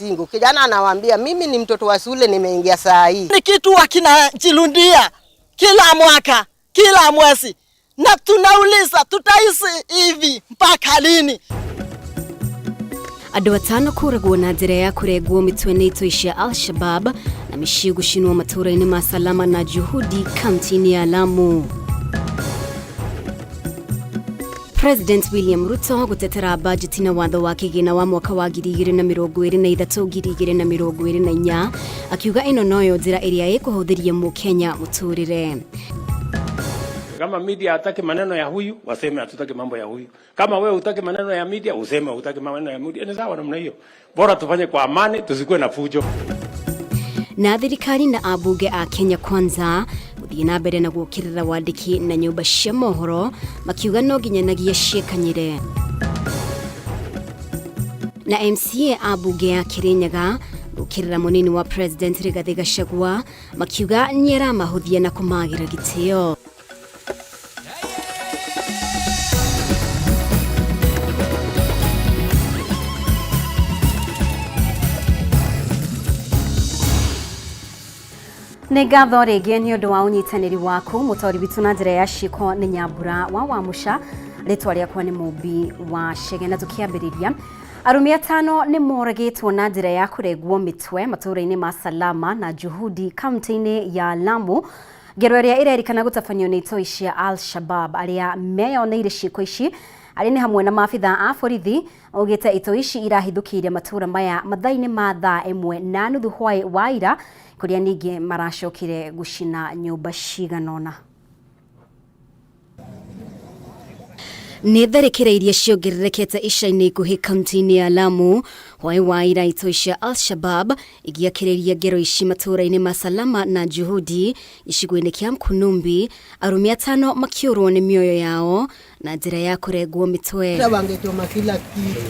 Singo kijana anawaambia mimi ni mtoto wa shule nimeingia saa hii. Ni kitu wakinajilundia kila mwaka, kila mwezi. Na tunauliza tutaishi hivi mpaka lini? Andũ atano kũragwo na njĩra ya kũrengwo mĩtwe nĩ itoi cia Al-Shabab na mĩciĩ gũcinwo matũũra-inĩ ma Salama na Juhudi kaunti-inĩ ya Lamu. President William Ruto gutetera budget na watho wa kigina wa mwaka wa 2023-2024 akiuga ino noyo njĩra ĩrĩa ĩkũhũthĩria Mukenya mũtũrĩre. Kama media hataki maneno ya huyu, waseme hatutaki mambo ya huyu. Kama wewe hutaki maneno ya media, useme hutaki maneno ya media. Ni sawa namna hiyo. Bora tufanye kwa amani, tusikue na fujo. Na thirikari na abunge a Kenya Kwanza gũthiĩ na mbere na gũkĩrĩra wandĩki na nyũmba cia mohoro makiuga no nginyanagia ciĩkanyĩre. Na MCA abunge ya Kirinyaga gũkĩrĩra mũnini wa President Rigathi Gachagua makiuga nĩaramahũthia na kũmagĩra gĩtĩo. Nĩngatho rĩngĩ nĩ ũndũ wa ũnyitanĩri waku mũtũri witũ na njĩra ya ciĩko nĩ Nyambura wa Wamuca, rĩtwa rĩakwa nĩ Mũmbi wa Chege. Na tũkĩambĩrĩria, arũme atano nĩ moragĩtwo na njĩra ya kũrengwo mĩtwe matũũra-inĩ ma Salama na Juhudi kaunti-inĩ ya Lamu, ngero ĩrĩa ĩrerĩkana gũtabanio nĩ itoi cia Al-Shabab arĩa meyoneire ciĩko ici arĩ nĩ hamwe na maabitha a borithi augĩte itoi ici irahithũkĩire matũũra maya mathaa-inĩ ma thaa 1:30 wa ira, kũrĩa ningĩ maracokire gũcina nyũmba ciganona. Nĩ tharĩkĩra iria ciongererekete ica-inĩ ikuhĩ kaunti-inĩ ya Lamu hwaĩ wa ira itoi cia Al-Shabab igĩakĩrĩria ngero ici matũũra-inĩ ma Salama na Juhudi icigo-inĩ kĩa Mkunumbi, arũme atano makĩũrwo nĩ mĩoyo yao na njĩra ya kũrengwo mĩtwe. Wangechoma kila kitu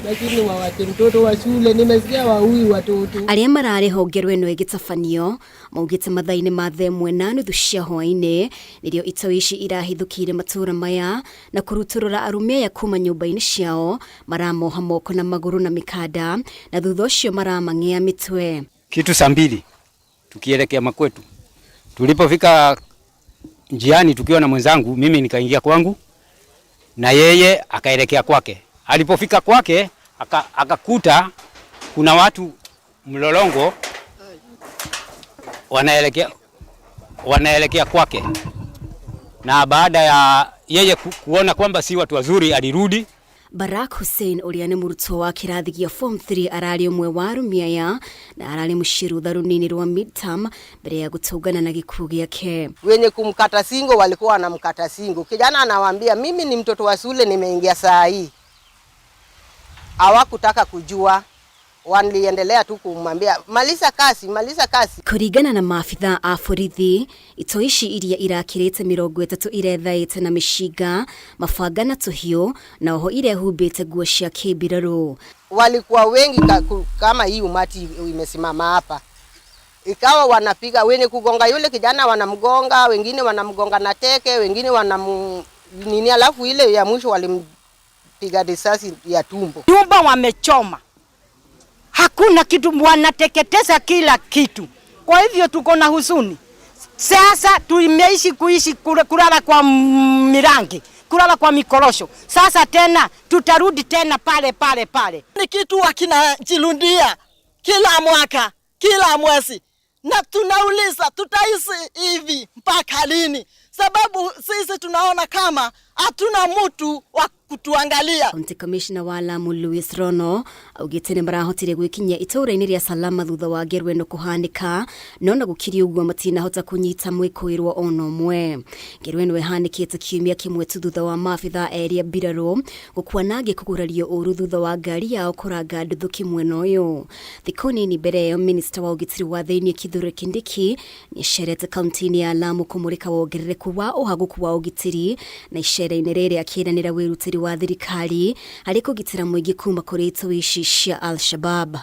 lakini wawate mtoto wa shule, nimesikia waui watoto. Arĩa mararĩ ho ngero ĩno ĩgĩtabanio maugĩte mathaa-inĩ ma 1:30 cia hwaĩ-inĩ nĩrĩo itoi ici irahithũkĩire matũũra maya na kũrutũrũra arũme aya kuma nyũmba-inĩ ciao, maramoha moko na magũrũ na mikada na thutha ũcio maramang'ea mĩtwe. Kitu saa 2 tukielekea makwetu, tulipofika njiani tukiwa na mwenzangu, mimi nikaingia kwangu na yeye akaelekea kwake. Alipofika kwake akakuta kuna watu mlolongo wanaelekea kwake, na baada ya yeye kuona kwamba si watu wazuri alirudi. Barak Hussein ũrĩa nĩ mũrutwo wa kĩrathi gĩa form 3 ararĩ ũmwe wa arũme aya na ararĩ mũcirutha rũnini rwa midterm mbere ya gũtũngana na gĩkuũ gĩake. Wenye kumkata singo walikuwa wanamkata singo. Kijana anawaambia mimi ni mtoto wa shule nimeingia saa hii. Hawakutaka kujua, waliendelea tu kumwambia maliza kasi. Kũringana na maabitha a borithi, itoi ici iria irakĩrĩte 30 irethaĩte na mĩcinga, mabanga na tũhiũ, na oho irehumbĩte nguo cia kĩmbirarũ. Walikuwa wengi kama hii umati imesimama hapa. Ikawa wanapiga, wenye kugonga yule kijana wanamgonga, wengine wanamgonga na teke, wengine nini, alafu ile ya mwisho walimpiga risasi ya tumbo. Nyumba wamechoma. Hakuna kitu, wanateketeza kila kitu. Kwa hivyo tuko na huzuni. Sasa tumeishi kuishi kulala kwa mirangi, kulala kwa mikorosho. Sasa tena tutarudi tena pale. Ni kitu wakinajilundia kila mwaka, kila mwezi. Na tunauliza tutaishi hivi mpaka lini? Sababu sisi tunaona kama hatuna mtu wa kutuangalia. County Commissioner wa Lamu Louis Rono augĩte nĩ marahotire gwĩkinyia itũũra-inĩ rĩa Salama thutha wa ngero ĩno kũhanĩka, no na gũkĩrĩ ũguo matinahota kũnyita mwĩkũĩrwo ona ũmwe. Ngero ĩno ĩhanĩkĩte kiumia kĩmwe tu thutha wa maabitha erĩ a mbirarũ gũkua na angĩ kũgurario ũru thutha wa ngari yao kũranga nduthũki mwena ũyũ. Thikũ nini mbere ĩyo Minister wa ũgitĩri wa thĩinĩ Kithure Kindiki nĩacerete kaunti-inĩ ya Lamu kũmũrĩka wongerereku wa ũhagũku wa ũgitĩri, na icera-inĩ rĩrĩ akĩĩranĩra wĩrutĩri wa thirikari harĩ kũgitĩra mũingĩ kuma kũrĩ itoi ici cia Al-Shabab.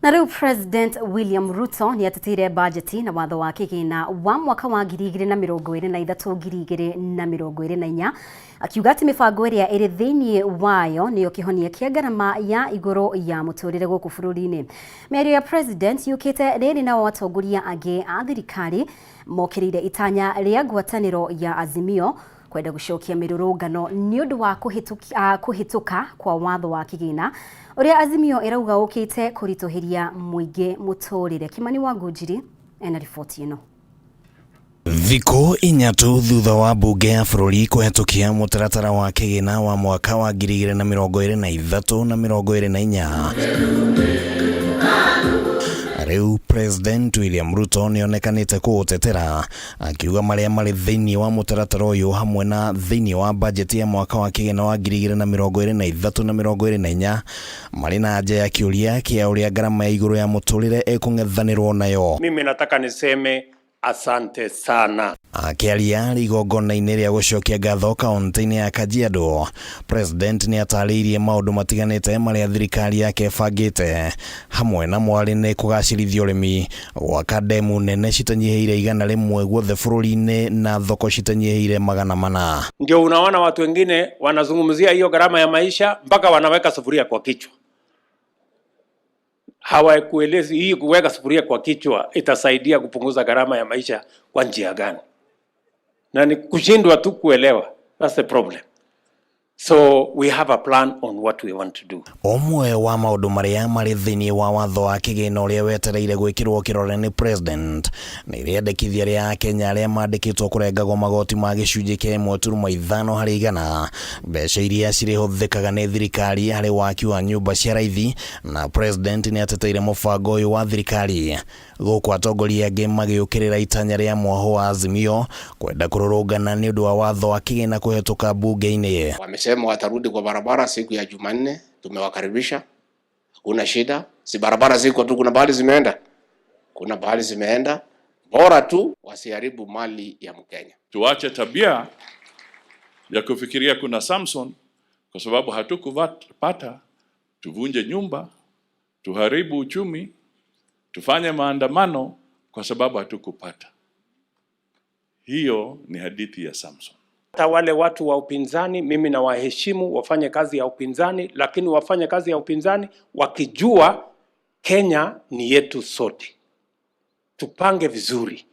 Na rĩu President William Ruto nĩ atetire bajeti na watho wa kĩgĩna wa mwaka wa 2023-2024 akiuga atĩ mĩbango ĩrĩa ĩrĩ thĩinĩ wayo nĩyo kĩhonia kĩa ngarama ya igũrũ ya mũtũrĩre gũkũ bũrũri-inĩ. Mĩario ya President yũkĩte rĩrĩ na atongoria angĩ a thirikari mokĩrĩire itanya rĩa ngwatanĩro ya Azimio kwenda gũcokia mĩrũrũngano nĩ ũndũ wa kũhĩtũka kwa watho wa kĩgĩna ũrĩa Azimio ĩrauga ũkĩte kũritũhĩria mũingĩ mũtũrĩre. Kimani wa Ngũnjiri ena riboti ĩno. Thikũ inyatu thutha wa mbunge ya bũrũri kũhetũkia mũtaratara wa kĩgĩna wa mwaka wa 2023 na 2024. Rĩu President William Ruto nĩonekanĩte kũũtetera akiuga marĩa marĩ thĩinĩ wa mũtaratara ũyũ hamwe na thĩinĩ wa bajeti ya mwaka wa kĩgĩna wa 2023 na 2024 marĩ na anja ya kĩũria kĩa ũrĩa ngarama ya igũrũ ya mũtũrĩre ĩkũng'ethanĩrwo nayo. Mimi nataka niseme asante sana. Akiaria igongona-inĩ rĩa gũcokia ngatho kaunti-inĩ ya Kajiado, President nĩ atarĩirie maũndũ matiganĩte marĩa thirikari yake ĩbangĩte, hamwe na mwarĩ nĩ kũgacĩrithia ũrĩmi, gwaka ndemu nene citanyihĩire 100 guothe bũrũri-inĩ na thoko citanyihĩire 400. Ndio unaona watu wengine wanazungumzia hiyo gharama ya maisha mpaka wanaweka sufuria kwa kichwa. Hawakuelezi hii kuweka sufuria kwa kichwa itasaidia kupunguza gharama ya maisha kwa njia gani. Na ni kushindwa tu kuelewa. That's the problem. So we have a plan on what we want to do. Omwe wa maũndũ marĩa marĩ thĩinĩ wa watho wa kĩgĩna ũrĩa wetereire gwĩkĩrwo kĩrore nĩ President nĩ rĩendekithia rĩa Kenya arĩa mandĩkĩtwo kũrengagwo magoti ma gĩcunjĩ kĩa 1.5 harĩ igana, mbeca iria cirĩhũthĩkaga nĩ thirikari harĩ waki wa nyũmba cia raithi, na President nĩ ateteire mũbango ũyũ wa thirikari. Gũkũ atongoria angĩ magĩũkĩrĩra itanya rĩa mwaho wa Azimio kwenda kũrũrũngana nĩ ũndũ wa watho wa kĩgĩna kũhetũka bunge-inĩ. Wamesema watarudi kwa barabara siku ya Jumanne, tumewakaribisha. Hakuna shida. Si barabara ziko tu, kuna bahali zimeenda. Kuna bahali zimeenda. Bora tu wasiharibu mali ya Mkenya. Tuache tabia ya kufikiria kuna Samson kwa sababu hatukupata, tuvunje nyumba, tuharibu uchumi, tufanye maandamano kwa sababu hatukupata. Hiyo ni hadithi ya Samson. Hata wale watu wa upinzani mimi na waheshimu wafanye kazi ya upinzani, lakini wafanye kazi ya upinzani wakijua Kenya ni yetu sote. Tupange vizuri.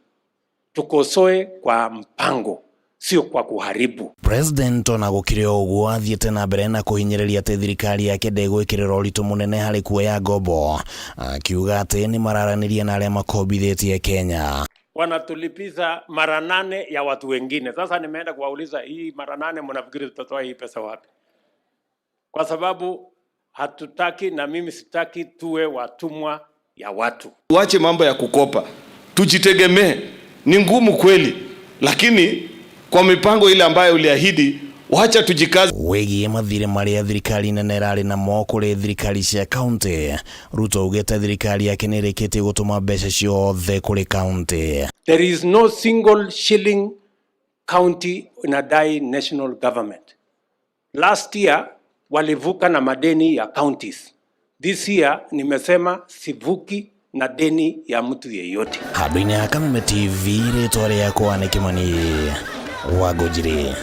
Tukosoe kwa mpango, sio kwa kuharibu. President ona gũkĩrĩ ũguo athiĩte na mbere na kũhinyĩrĩria atĩ thirikari yake ndĩgwĩkĩrĩra ũritũ mũnene harĩ kuoya ngombo, akiuga atĩ nĩ mararanĩria na arĩa makombithĩtie Kenya. Wanatulipiza mara 8 ya watu wengine. Sasa nimeenda kuwauliza hii mara 8 mnafikiri tutatoa hii pesa wapi? Kwa sababu hatutaki na mimi sitaki tuwe watumwa ya watu. Tuache mambo ya kukopa, tujitegemee. Ni ngumu kweli, lakini kwa mipango ile ambayo uliahidi, wacha tujikaze. Wĩgiĩ mathirĩ marĩa thirikari nene ĩrarĩ namo kũrĩ thirikari cia kaunti, Ruto augĩte thirikari yake nĩ ĩrĩkĩtie gũtũma mbeca ciothe kũrĩ kaunti. There is no single shilling county inadai national government. Last year walivuka na madeni ya counties. This year nimesema sivuki na deni ya mtu yeyote. Handũ-inĩ ha Kameme TV, rĩtwa rĩakwa nĩ Kimani wa Ngũnjiri.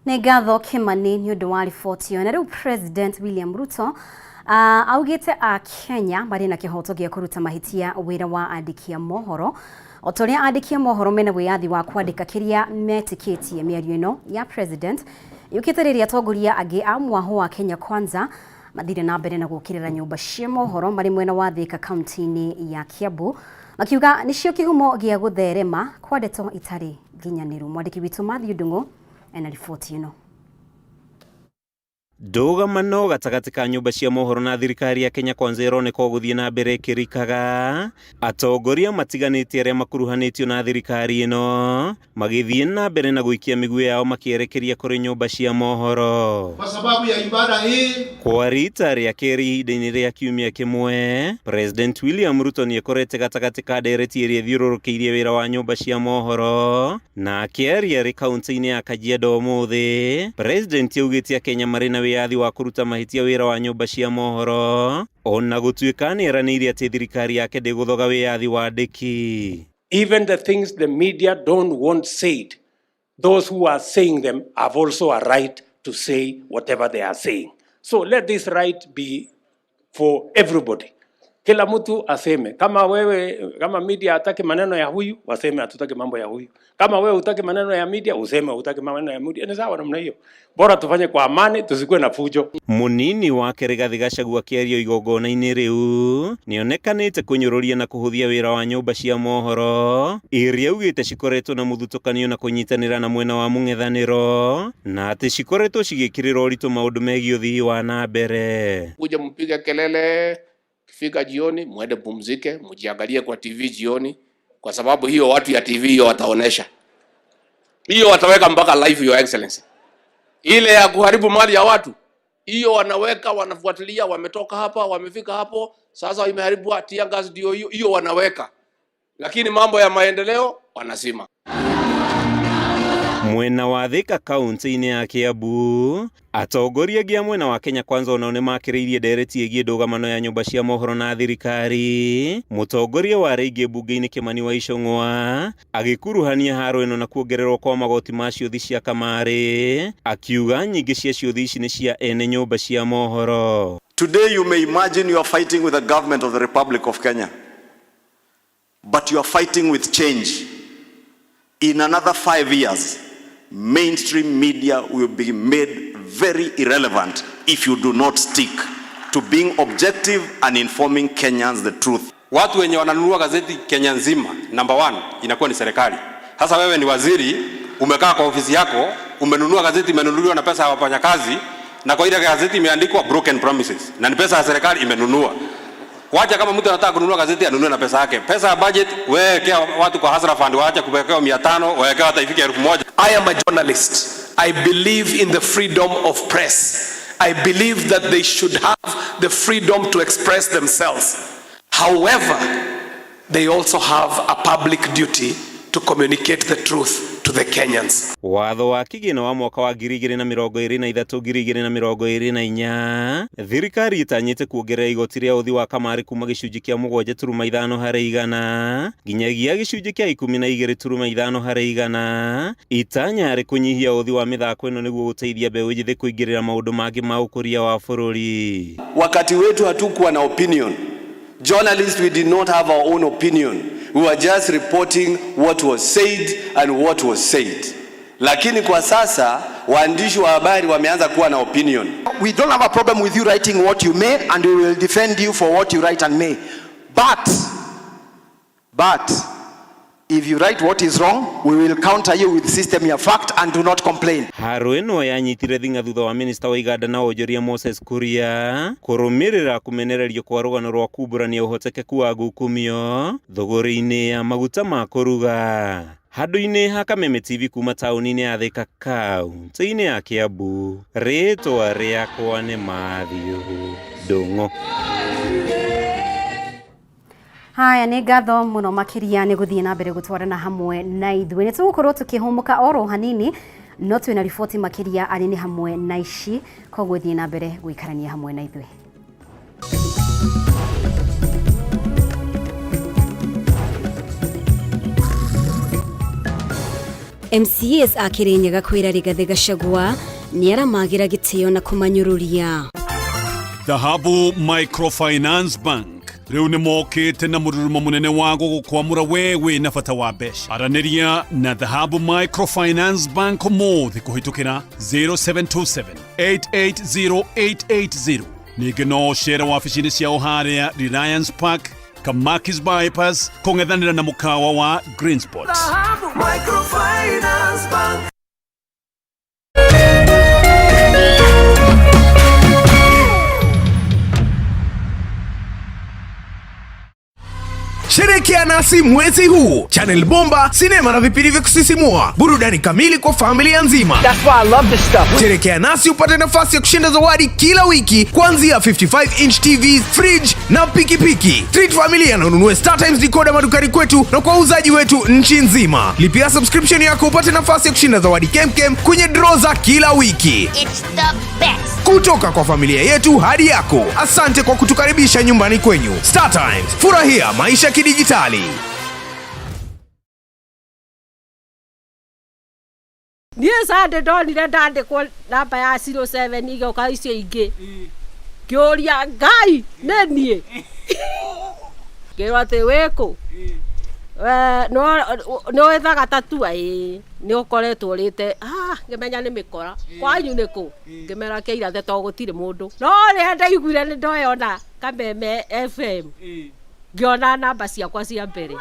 Nĩ ngatho Kimani nĩ ũndũ wa riboti ĩyo. Na rĩu President William Ruto augĩte a Kenya marĩ na kĩhoto gĩa kũruta mahĩtia wĩra wa andĩki a mohoro, o ta ũrĩa andĩki a mohoro mena wĩyathi wa kwandĩka kĩrĩa metĩkĩtie. Mĩario ĩno ya President yũkĩte rĩrĩa atongoria angĩ a mwaho wa Kenya Kwanza mathire na mbere na gũkĩrĩra nyũmba cia mohoro marĩ mwena wa Thika kaunti-inĩ ya Kiambu, makiuga nĩcio kĩhumo gĩa gũtherema kwa ndeto itarĩ nginyanĩru. Mwandĩki witũ Matthew Ndung'u ena riboti ĩno. Ndũgamano gatagatĩ ka nyũmba cia mohoro na thirikari ya Kenya Kwanza ĩroneka gũthiĩ na mbere ĩkĩrikaga, atongoria matiganĩte arĩa makuruhanĩtio na thirikari ĩno magĩthiĩ na mbere na gũikia mĩguĩ yao makĩerekeria kũrĩ nyũmba cia mohoro. Kwa sababu ya ibada hii, kwa rita rĩa kerĩ ihinda-inĩ rĩa kiumia kĩmwe, President William Ruto nĩekorete gatagatĩ ka ndereti ĩrĩa ĩthiũrũrũkĩirie wĩra wa nyũmba cia mohoro, na akĩaria arĩ kaunti-inĩ ya Kajiado ũmũthĩ. President augĩte Kenya marĩ na wiyathi wa kuruta mahitia wira wa nyumba cia mohoro ona gutuika ni eranire ati thirikari yake ndiguthoga wiyathi wa ndiki. Even the things the media don't want said, those who are saying them have also a right to say whatever they are saying. So let this right be for everybody. Kila mtu aseme. Kama media hataki maneno ya huyu, waseme hatutaki mambo ya huyu. Kama wewe hutaki maneno ya media, useme hutaki maneno ya media. Ni sawa namna hiyo. Bora tufanye kwa amani, tusikue na fujo. Munini wake Rigathi Gachagua akiaria igongona-inĩ riu nionekanite kunyururia na kuhuthia wira wa nyumba cia mohoro iria augite cikoretwo na muthutukanio na kunyitanira na mwena wa mung'ethaniro na ati cikoretwo cigikirira uritu maundu megie uthii wa na mbere. Kuja mpige kelele, kifika jioni muende pumzike, mjiangalie kwa TV jioni, kwa sababu hiyo watu ya TV hiyo wataonesha. Hiyo wataweka mpaka live, your excellency. Ile ya kuharibu mali ya watu, hiyo wanaweka, wanafuatilia, wametoka hapa, wamefika hapo, sasa imeharibu tia gas, ndio hiyo wanaweka. Lakini mambo ya maendeleo wanasema. Mwena wa Thika kaunti-inĩ ya Kiambu atongoria gia mwena wa Kenya Kwanza onao makiriirie ndereti igie ndugamano ya nyumba cia mohoro na thirikari. Mutongoria wa rĩngĩ bunge-inĩ Kimani wa Icũng'wa agikuruhania haro ĩno na kuongererwo kwa magoti ma ciothi cia kamari, akiuga nyingĩ cia ciothi ici nĩ cia ene nyumba cia mohoro. Today you may imagine you are fighting with the government of the Republic of Kenya, but you are fighting with change. In another 5 years, mainstream media will be made very irrelevant if you do not stick to being objective and informing Kenyans the truth. Watu wenye wananunua gazeti Kenya nzima, number 1 inakuwa ni serikali. Sasa wewe ni waziri, umekaa kwa ofisi yako, umenunua gazeti, imenunuliwa na pesa ya wafanyakazi, na kwa ile gazeti imeandikwa broken promises, na ni pesa ya serikali imenunua. Wacha kama mtu anataka kununua gazeti anunue na pesa yake. Pesa ya budget wekea watu kwa hasara fund, waacha kuwekea 500, wekea hata ifike 1000. I am a journalist. I believe in the freedom of press. I believe that they should have the freedom to express themselves. However, they also have a public duty to communicate the truth to the Kenyans. Watho wa kigina wa mwaka wa 2023-2024 thirikari itanyite kuongerera igoti ria uthi wa kamari kuma gicunji kia 7.5 harĩ 100 nginyagia gicunji kia 12.5 harĩ 100. Itanya rĩ kunyihia uthi wa mithako ĩno nĩguo gũteithia mbeũ njĩthĩ kuingĩrĩra maũndũ mangĩ ma ũkũria wa bũrũri. Wakati wetu hatukuwa na opinion. Journalists, we did not have our own opinion. We were just reporting what was said and what was said. Lakini kwa sasa waandishi wa habari wameanza kuwa na opinion. We don't have a problem with you writing what you may, and we will defend you for what you write and may. But if you write what is wrong, we will counter you with system ya fact and do not complain. Haro ĩno yanyitire thing'a thutha wa minista wa Iganda na Wonjoria Moses Kuria kũrũmĩrĩra kumenererio kwa rũgano rwa kumbũrania ũhotekeku wa ngukumio thogori-inĩ ya maguta ma kũruga. Handũ-inĩ ha Kameme TV kuma taũni-inĩ ya Thika kaunti-inĩ ya Kiambu, rĩtwa rĩakwa nĩ Mathiũ Ndũng'ũ. Haya nĩ ngatho mũno makĩria nĩ gũthiĩ na mbere gũtwarana hamwe na ithuĩ. Nĩ tũgũkorwo tũkĩhũmũka oro hanini, no twĩna riboti makĩria arĩ nĩ hamwe na ici, koguo thiĩ na mbere gũikarania hamwe na ithuĩ. MCAs a Kirinyaga kwĩra Rigathi Gachagua nĩ aramagira gĩtĩo na kũmanyũrũria. Dhahabu Microfinance Bank riu nĩ mokĩte na mũrurumo mũnene wa gũkwamũra wewe na bata wa mbeca. Aranĩria na Dhahabu Microfinance Bank mũthĩ kũhĩtũkĩra 0727 880880. Ningĩ no cera wabici-inĩ ciao harĩa Reliance Park, Kamakis Bypass, kũng'ethanĩra na mũkawa wa Green Spots. Dhahabu Microfinance Bank. Sherekea nasi mwezi huu. Channel bomba, sinema na vipindi vya kusisimua, burudani kamili kwa familia nzima. That's why I love this stuff. Sherekea nasi upate nafasi ya kushinda zawadi kila wiki kuanzia 55-inch TVs, fridge na pikipiki. Treat familia na ununue StarTimes decoder madukani kwetu na kwa uzaji wetu nchi nzima. Lipia subscription yako upate nafasi ya kushinda zawadi kemkem kwenye draw za kila wiki. It's the best. kutoka kwa familia yetu hadi yako. Asante kwa kutukaribisha nyumbani kwenyu. Star Times, furahia maisha kidijitali. Yes, ande ndonire ndandikwo namba ya 07 igoka icio ingi kioria ngai nenie kirwa te weko no ethaga tatua ni ukoretwo rite ngimenya ni mikora kwanyu niku ngimera keira the to gutire mundu no ri ndaiguire ni ndoyona Kameme FM ngiona namba ciakwa cia mbere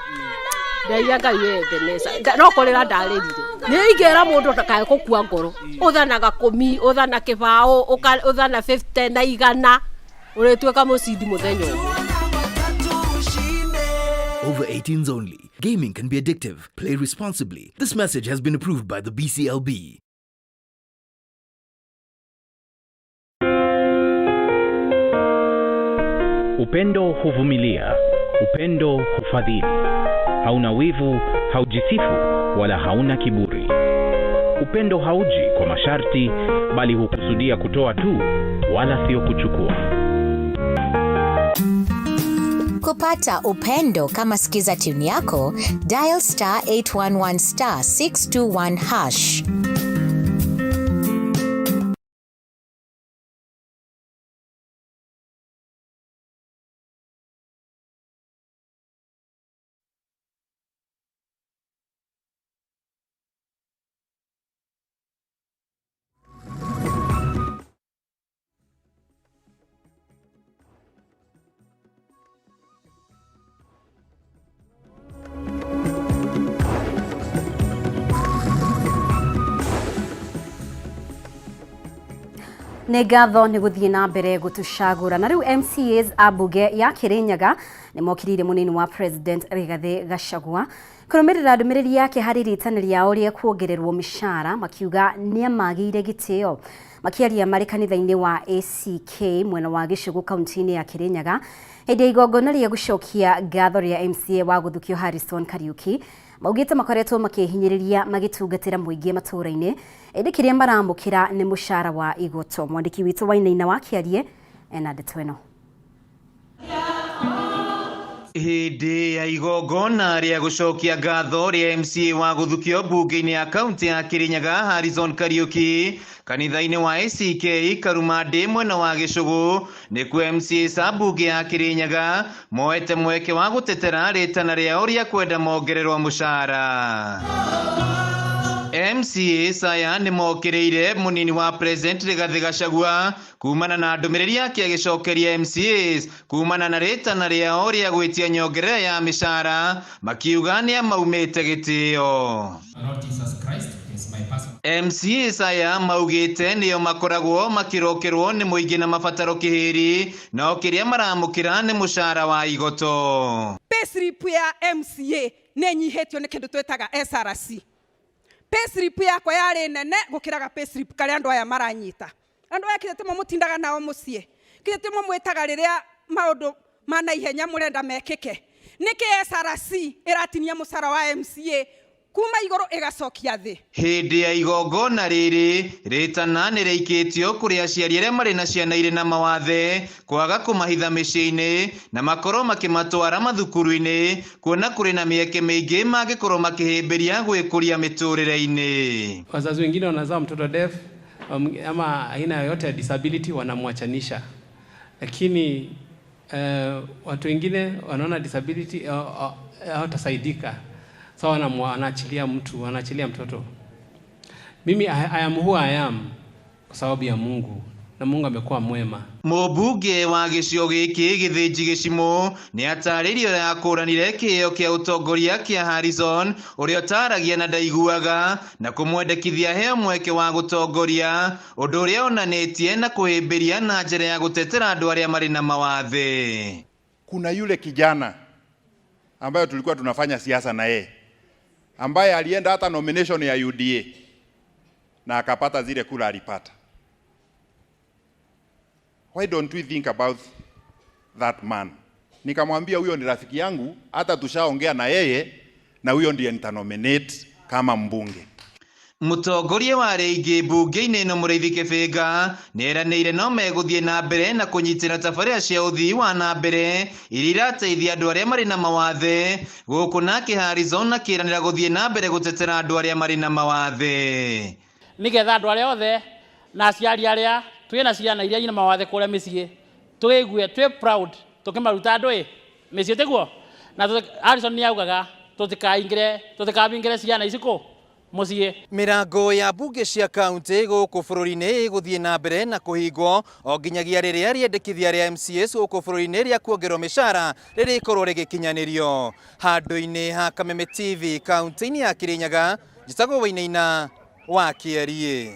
ndeia ngai wende nesa no korera ndarerire ni ingera mundu ndakae gukua ngoro uthanaga 10 uthana kibao uthana 50 na igana uretweka mucindi muthenya Over 18s only. Gaming can be addictive. Play responsibly. This message has been approved by the BCLB. Upendo huvumilia, upendo hufadhili. Hauna wivu, haujisifu, wala hauna kiburi. Upendo hauji kwa masharti, bali hukusudia kutoa tu, wala sio kuchukua. Kupata upendo kama sikiza tune yako, dial star 811 star 621 hash. Nĩ ngatho nĩ gũthiĩ na mbere gũtucagũra na rĩu MCAs a mbunge ya Kirinyaga nĩ mokĩrĩire mũnini wa President Rigathi Gachagua kũrũmĩrĩra ndũmĩrĩri yake harĩ rĩtana rĩao rĩa kuongererwo mĩcara makiuga nĩ amagĩire gĩtĩo makiaria marĩ kanitha-inĩ wa ACK mwena wa Gĩcũgũ kaunti-inĩ ya Kirinyaga hĩndĩ ya igongona rĩa gũcokia ngatho rĩa MCA wa gũthukio Harrison Kariuki maugĩte makoretwo makĩhinyĩrĩria magĩtungatĩra mũingĩ matũũra-inĩ ĩndĩ kĩrĩa maramũkĩra nĩ mũcara wa igoto. Mwandĩki witũ Wainaina wa Kĩarie ena ndeto ĩno. Hĩndĩ ya igongona rĩa gũcokia ngatho rĩa MCA wa gũthukio mbunge-inĩ ya kaunti ya Kirinyaga Harrison Kariuki kanitha-inĩ wa ACK Karumandĩ mwena wa Gĩcũgũ nĩkuo MCA a mbunge ya Kirinyaga moete mweke wa gũtetera rĩtana rĩao rĩa kwenda mongererwo mũcara. MCA aya nĩ mokĩrĩire mũnini wa President Rigathi Gachagua kumana na ndũmĩrĩri yake agĩcokeria MCAs kumana na rĩtana rĩao rĩa gwĩtia nyongerera ya mĩcara makiuga nĩ amaumĩte gĩtĩo. MCAs aya maugĩte nĩo makoragwo makĩrokerwo nĩ mũingĩ na mabataro kĩhĩri no kĩrĩa maramũkĩra nĩ mũcara wa igoto. Payslip ya MCA nĩ nyihĩtio nĩ kĩndũ twĩtaga SRC. Payslip yakwa yarĩ nene gũkĩraga payslip karĩa andũ aya maranyita. Andũ aya kĩrĩtimo mũtindaga nao mũciĩ. Kĩrĩtimo mwĩtaga rĩrĩa maũndũ ma naihenya mũrenda mekĩke. Nĩkĩ SRC ĩratinia mũcara wa MCA kuma igũrũ ĩgacokia thĩ. Hĩndĩ ya igongona rĩrĩ rĩtana nĩ rĩikĩtio kũrĩ aciari arĩa marĩ na ciana irĩ na mawathe kwaga kũmahitha mĩciĩ-inĩ na makorwo makĩmatwara mathukuru-inĩ kuona kũrĩ na mĩeke mĩingĩ mangĩkorwo makĩhĩmbĩria gwĩkũria mĩtũrĩre-inĩ. Wazazi wengine wanazaa mtoto deaf ama aina yoyote ya disability wanamwachanisha, lakini watu wengine wanaona disability hawatasaidika. So wanaachilia mtu, wanaachilia mtoto. Mimi I am who I am kwa sababu ya Mungu na Mungu amekuwa mwema. Mũmbunge wa gĩcigo gĩkĩ Gĩthĩnji Gĩcimũ nĩ atarĩrio ya kũranire kĩheo kĩa ũtongoria kĩa Harrison ũrĩa ũtaragia na ndaiguaga na kũmwendekithia heo mweke wa gũtongoria ũndũ ũrĩa onanĩtie na kũhĩmbĩria na njĩra ya gũtetera andũ arĩa marĩ na mawathe. Kuna yule kijana ambayo tulikuwa tunafanya siasa na yeye ambaye alienda hata nomination ya UDA na akapata zile kula alipata. Why don't we think about that man? Nikamwambia huyo ni rafiki yangu, hata tushaongea na yeye na huyo ndiye nitanominate kama mbunge. Mutongoria wa Reigi bunge-inĩ no Mũrĩithi Kĩbĩnga nĩeranĩire no megũthiĩ na mbere na kũnyitĩra tabarĩra cia ũthii wa na mbere iria irateithia andũ arĩa marĩ na mawathe gũkũ nake Harrison akĩranĩra gũthiĩ na mbere gũtetera andũ arĩa marĩ na mawathe nĩgetha andũ arĩa othe na aciari arĩa twĩna ciana iria ina mawathe kũrĩa mĩciĩ twĩgue twĩ proud tũkĩmaruta andũ mĩciĩ tiguo na Harrison nĩaugaga tũtikabingĩre ciana ici kũ muciĩ. Mirango ya bunge cia kaunti gũkũ bũrũri-inĩ ĩgũthiĩ na mbere na kũhingwo o nginyagia rĩrĩa rĩendekithia rĩa MCAs gũkũ bũrũri-inĩ rĩa kuongerwo mĩcara rĩrĩkorwo rĩgĩkinyanĩrio. Handũ-inĩ ha Kameme TV kaunti-inĩ ya Kirinyaga, njĩtagwo Wainaina wa Kĩarie.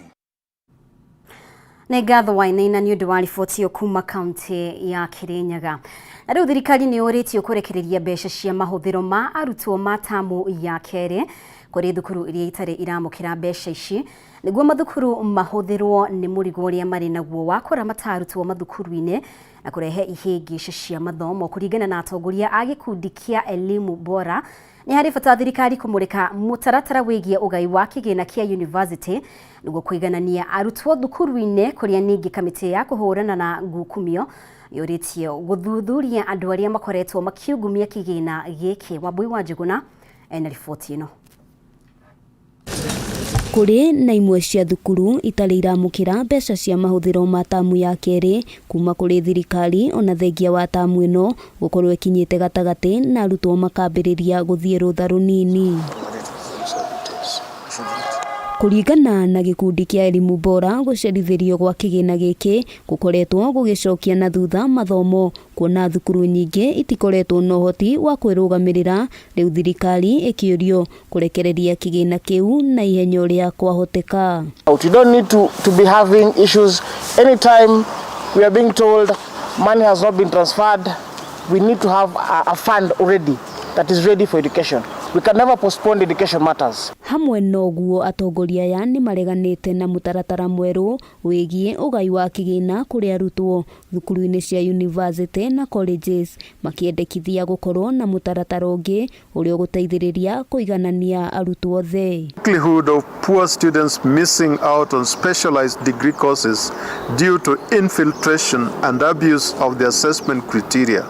Nĩ ngatho Wainaina nĩ ũndũ wa riboti kuma kaunti ya Kirinyaga. Na rĩu thirikari nĩ yũrĩtio kũrekereria mbeca cia mahũthĩro ma arutwo ma tamu ya kerĩ kũrĩ thukuru iria itarĩ iramũkĩra mbeca ici nĩguo mathukuru mahũthĩrwo nĩ mũrigo ũrĩa marĩ naguo wa kũramata arutwo mathukuru-inĩ na kũrehe ihĩngĩca cia mathomo. Kũringana na atongoria a gĩkundi kĩa elimu bora, nĩ harĩ bata thirikari kũmũrĩka mũtaratara wĩgiĩ ũgai wa kĩgĩna kĩa university nĩguo kũiganania arutwo thukuru-inĩ, kũrĩa ningĩ kamĩtĩ ya kũhũrana na ngukumio yũrĩtio gũthuthuria andũ arĩa makoretwo makiungumia kĩgĩna gĩkĩ. Wambui wa Njuguna ena riboti ĩno. Kũrĩ na imwe cia thukuru itarĩ iramũkĩra mbeca cia mahũthĩro ma tamu ya kerĩ kuma kũrĩ thirikari, ona thengia wa tamu ĩno gũkorwo ĩkinyĩte gatagatĩ na arutwo makambĩrĩria gũthiĩ rũtha rũnini. Kũringana na gĩkundi kĩa elimu bora, gũcerithĩrio gwa kĩgĩna gĩkĩ gũkoretwo gũgĩcokia na thutha mathomo, kuona thukuru nyingĩ itikoretwo na ũhoti wa kwĩrũgamĩrĩra, rĩu thirikari ĩkĩũrio kũrekereria kĩgĩna kĩu na ihenya ũrĩa kwahoteka. You don't need to be having issues anytime we are being told money has not been transferred. We need to have a fund already that is ready for education. We can never postpone education matters. Hamwe noguo atongoria aya nĩ mareganĩte na mũtaratara mwerũ wĩgiĩ ũgai wa kĩgĩna kũrĩ arutwo thukuru-inĩ cia university na colleges, makĩendekithia gũkorwo na mũtaratara ũngĩ ũrĩa ũgũteithĩrĩria kũiganania arutwo othe. The likelihood of poor students missing out on specialized degree courses due to infiltration and abuse of the assessment criteria.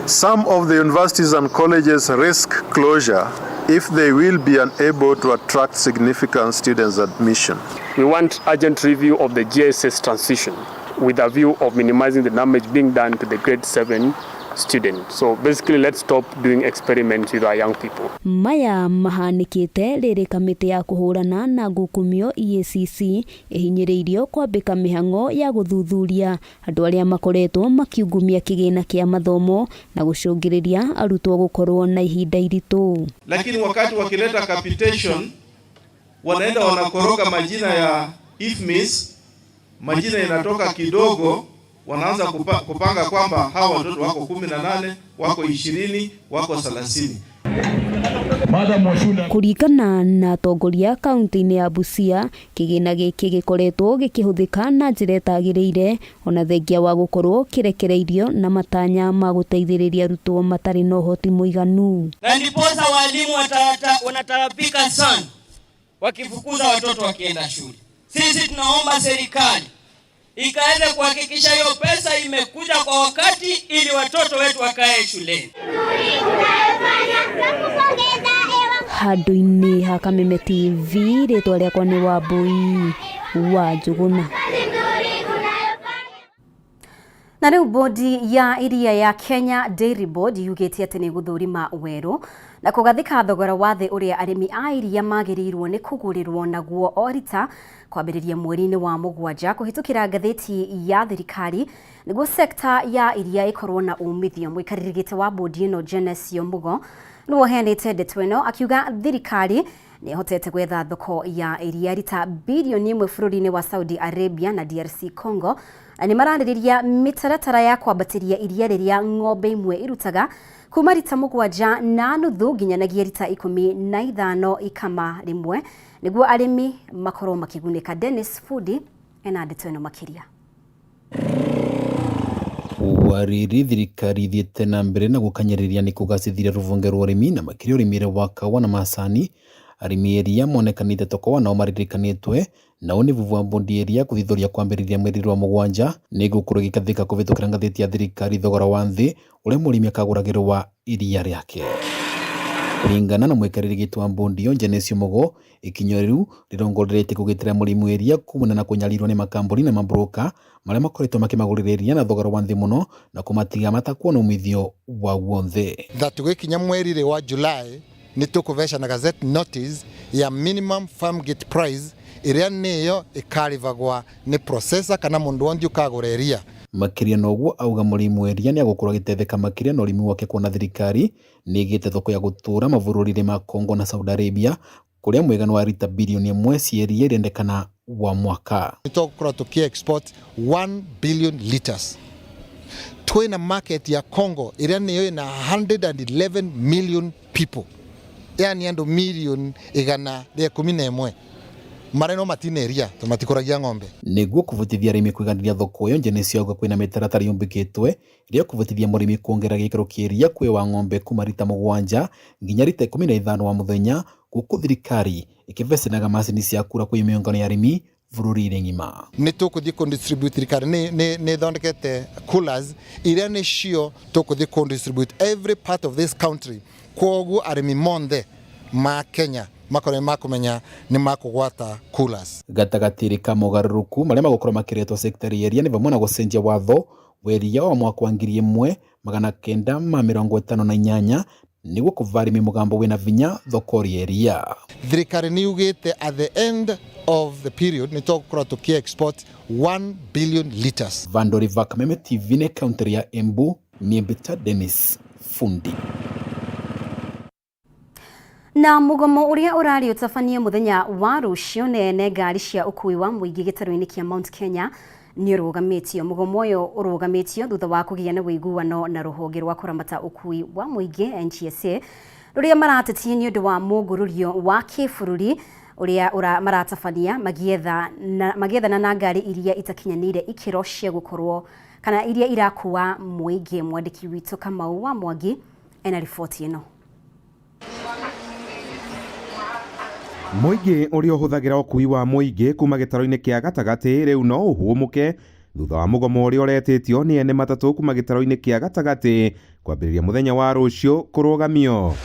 Some of the universities and colleges risk closure if they will be unable to attract significant students admission. We want urgent review of the GSS transition with a view of minimizing the damage being done to the grade 7 students. So basically, let's stop doing experiments with our young people. Maya mahanĩkĩte rĩrĩ kamĩtĩ ya kũhũrana na ngukumio EACC ĩhinyĩrĩirio kwambĩka mĩhang'o ya gũthuthuria andũ arĩa makoretwo makiungumia kĩgĩna kĩa mathomo na gũcũngĩrĩria arutwo gũkorwo na ihinda iritũ. Lakini wakati wakileta capitation wanaenda wanakoroga majina ya IFMIS, majina inatoka kidogo, wanaanza kupanga kwamba hawa watoto wako 18, wako 20, wako 30. Kũringana na atongoria kaunti-inĩ ya Busia, kĩgĩna gĩkĩ gĩkoretwo gĩkĩhũthĩka na njĩra ĩtagĩrĩire, ona thengia wa gũkorwo kĩrekereirio na matanya ma gũteithĩrĩria arutwo matarĩ na ũhoti mũiganu. Na ndiposa walimu wanatarapika sana wakifukuza watoto wakienda shule. Sisi tunaomba serikali ikaweze kuhakikisha hiyo pesa imekuja kwa wakati ili watoto wetu wakae shuleni. Handũ-inĩ ha Kameme TV, rĩtwa rĩakwa nĩ Wambui wa Njuguna. Na rĩu bodi ya iria ya Kenya Dairy Board yugĩte atĩ nĩ gũthũrima werũ na kũgathĩka thogora wa thĩ ũrĩa arĩmi a iria magĩrĩirwo nĩ kũgũrĩrwo naguo o rita kwambĩrĩria mweri-inĩ wa mũgwanja kũhĩtũkĩra ngathĩti ya thirikari nĩguo sekta ya iria ĩkorwo na umithio. Mũikarĩri gĩtĩ wa bodi ĩno Genesis Omugo nĩwe ũheanĩte ndeto ĩno akiuga thirikari nĩ ĩhotete gwetha thoko ya iria rita bilioni 1 bũrũri-inĩ wa Saudi Arabia na DRC Congo, na nĩ mararĩrĩria mĩtaratara ya kwambatĩria iria rĩrĩa ng'ombe imwe irutaga kuma rita 7.5 nginyanagia rita 15 ikama rĩmwe nĩguo arĩmi makorwo makĩgunĩka. Dennis Fudi ena ndeto ĩno makĩria. kwariri thirikari thiete na mbere na gukanyiriria ni kugacithire ruvunge rwa urimi na makiri urimire wa kawa na macani arimi eria monekanite tokowa nao maririkanitwe nao ni vuvu bondi eria kuthithuria kwambiriria mweri wa mugwanja ni gukuru gikathika kuvitukira ngathiti ya thirikari thogora wa nthi uria murimi akaguragirwa iria riake ringana na mwekariri gitwa bondi yo Genesio Mugo ikinyo riu rirongorerete kugitira murimu eria kumana na kunyarirwo ni makambuni na mabroka maria makoretwo makimagurireria na thogora wa nthi muno na kumatiga matakuona umithio wa wonthe that gwikinya mweri wa July ni tukuvesha na gazette notice ya minimum farm gate price iria niyo ikarivagwa ni processor kana mundu wondi ukagureria makiria noguo auga murimu eria ni agukura gitetheka makiria no urimi wake kuona thirikari ni igite thoko ya gutura mavururi ma Kongo na Saudi Arabia kuria mwigano wa rita bilioni 1 cieria irendekana wa mwaka tukura tukia export 1 billion liters twina market ya Kongo iria niyo ina 111 million people yani ando million igana ria 11 mareno matineria tumatikuragia ng'ombe niguo kuvutithia arimi kwiganĩria thoko yo Genesio auga kwina mitaratara yumbikitwe iria kuvutithia murimi kuongera gikiro kieria kwi wa ng'ombe kuma rita 7 nginya rita 15 wa muthenya guku thirikari ikivecanaga macini cia kura kwi miongano ya arimi vururi ng'ima ni tukuthi distribute thirikari ni thondekete coolers iria ni cio tukuthi distribute every part of this country koguo arimi monthe ma Kenya makore makumenya ni makugwata coolers gatagatiri ka mogaruruku maria magukorwo makiretwo sector area ni vamwe na gucenjia watho weria wa mwaka wa 1958 niguo kuvarimi mugambo wina vinya thokori area thirikari ni ugite at the end of the period ni tukura tukia export 1 billion liters Vandori va Kameme TV ne county ya Embu ni Beta Dennis Fundi na mugomo uria urari utabania muthenya wa rucio nene ngari cia ukui wa muingi gitaru-ini kia Mount Kenya ni urugamitio mugomo uyu urugamitio thutha wa kugia na wiguano na ruhonge rwa kuramata ukui wa muingi NTSA ruria maratetia ni undu wa mugururio wa kibururi uria maratabania magiethana na ngari iria itakinyanire ikiro cia gukorwo kana iria irakuwa muingi mwandiki witu Kamau wa Mwangi ena riboti ino Muingi uria uhuthagira ukui wa muingi kuma gitaro-ini kia gatagati riu no uhumuke thutha wa mugomo uria uretitio ni ene matatu kuma gitaro-ini kia gatagati kwambiriria muthenya wa rucio kurugamio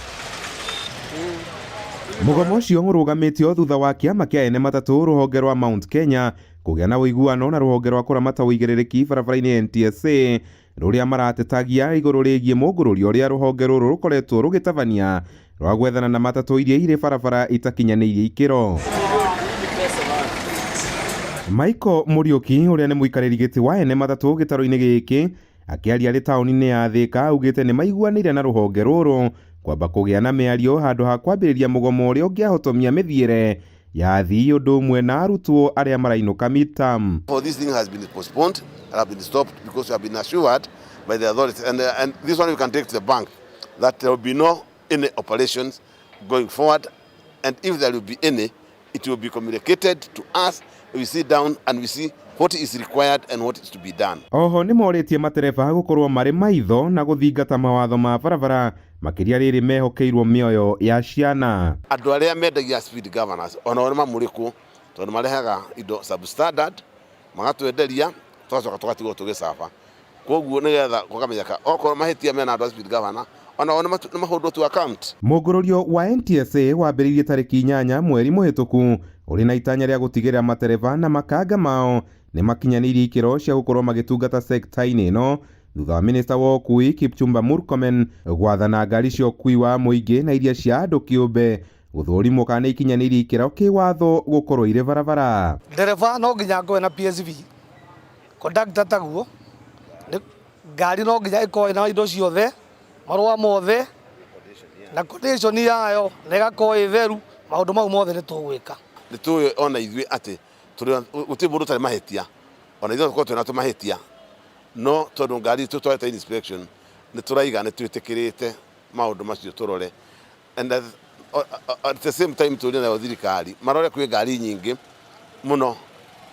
mugomo ucio urugamitio thutha wa kiama kia ene matatu ruhonge rwa Mount Kenya kugia na wiguano na ruhonge rwa kuramata uigiririki barabara-ini NTSA ruria maratetagia iguru rigie mugururio uria ruhonge ruru rukoretwo rugitabania rwa gwethana na matatu iria iri barabara itakinyanirie ikiro Michael Muriuki uria ni muikariri giti wa ene matatu gitaro-ini giki akiaria ri tauni-ini ya Thika augite ni maiguanire na ruhonge ruru kwamba kugia na miario handu ha kwambiriria mugomo uria ungiahotomia mithiere ya athii undu umwe na arutwo aria marainuka midterm. This thing has been postponed and have been stopped because we have been assured by the authorities and this one we can take to the bank that there will be no any operations going forward, and if there will be any, it will be communicated to us. We sit down and we see what is required and what is to be done. Oho ni moritie matereba gukorwo mari maitho na guthingata mawatho ma barabara makiria riri mehokeirwo mioyo ya ciana. Andu aria mendagia speed governors ona ona mamuriku tondu marehaga indo substandard magatwenderia tugacoka tugatigwo tugicafa koguo nigetha gukamenyeka okorwo mahitia mena andu speed governor ona mahundwo tu account. Mugururio wa NTSA wambiririe tariki 8 mweri muhituku uri na itanya ria gutigirira matereba na makanga mao ni makinyanirie ikiro cia gukorwo magitungata sekta-ini ino thutha wa minista wa ukui Kipchumba Murkomen gwathana ngari cia ukui wa muingi na iria cia andu kiumbe guthurimwo kana ikinyanirie ikiro kiwatho gukorwo ire barabara. Dereva no nginya ngoe na PSV conductor taguo ngari no nginya ikoe na indo ciothe marua mothe na condition yayo nega koe theru maundu mau mothe ni tugwika ni tu ona ithui ati uti mundu tari mahetia ona ithui ko twina tumahetia no tondu ngari tutwete inspection ni turaiga ni twitikirite maundu macio turore and at the same time tuli na thirikari marore kwi ngari nyingi muno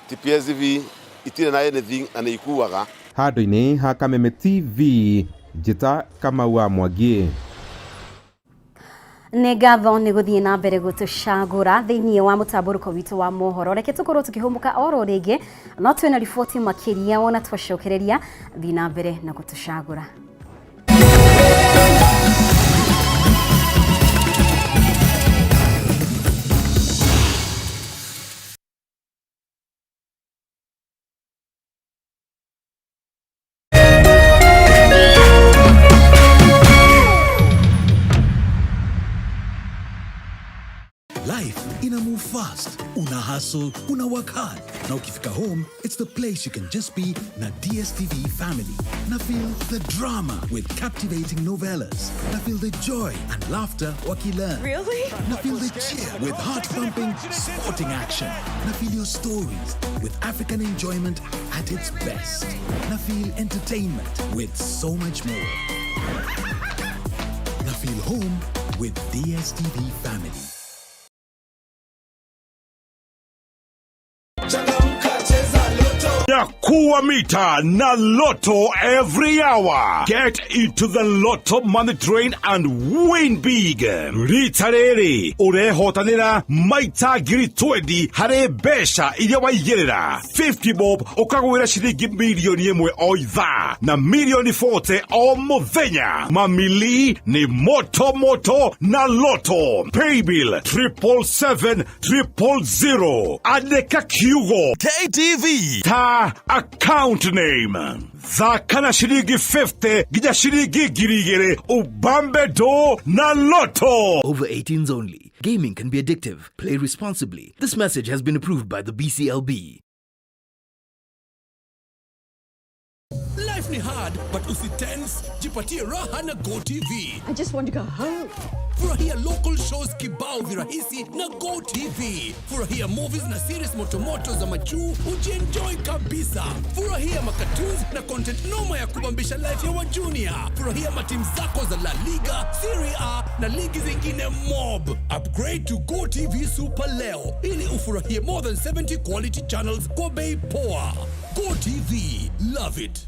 TPSV itire na anything and ikuwaga Handũ-inĩ ha Kameme TV, njĩta Kamau Mwangi. Nĩ ngatho nĩ gũthiĩ na mbere gũtũcagũra thĩinĩ wa mũtamborũko witũ wa mohoro. Reke tũkorwo tũkĩhũmũka oro rĩngĩ, no twĩna riboti makĩria wona twacokereria thiĩ na mbere na gũtũcagũra. Life ina move fast. Una hustle, una work hard. Now ukifika home, it's the place you can just be na DSTV family. Na feel the drama with captivating novellas. Na feel the joy and laughter wakilearn. Really? Na feel the cheer with heart-pumping sporting action. Na feel your stories with African enjoyment at its best. Na feel entertainment with so much more. Na feel home with DSTV family. Nakuwa mita na Lotto every hour. Get into the Lotto money train and win big. Ritarere urehotanira maita giri 20 hare besha iria waigerera 50 bob ukagwira shilingi milioni 1 o ithaa na milioni 40 o muthenya. Mamili ni moto na Lotto. Paybill 77700. Andika kiugo KTV ta account name. Zakana shilingi 50 gija shilingi girigere ubambe do na Lotto. Over 18s only. Gaming can be addictive. Play responsibly. This message has been approved by the BCLB. Life ni hard, but usitense, jipatie raha na Go TV. I just want to go home. Furahia local shows kibao virahisi na Go TV. Furahia movies na series motomoto za majuu, ujienjoy kabisa. Furahia makatoons na content noma ya kubambisha life ya wajunia. Furahia matimu zako za La Liga, Serie A na ligi zingine mob. Upgrade to Go TV Super leo ili ufurahie more than 70 quality channels kwa bei poa. Go TV, love it.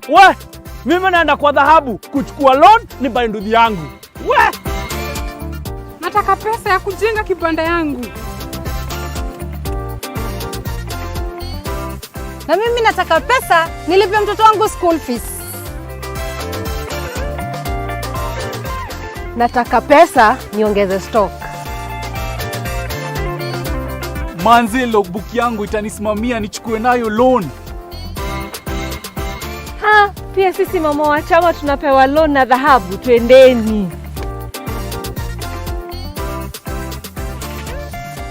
We, mimi naenda kwa dhahabu kuchukua loan ni baindudhi yangu. We, nataka pesa ya kujenga kibanda yangu. Na mimi nataka pesa nilipe mtoto wangu school fees. Nataka pesa niongeze stock. Manzi logbook yangu itanisimamia nichukue nayo loan. Pia sisi mama wa chama tunapewa loan na dhahabu, twendeni.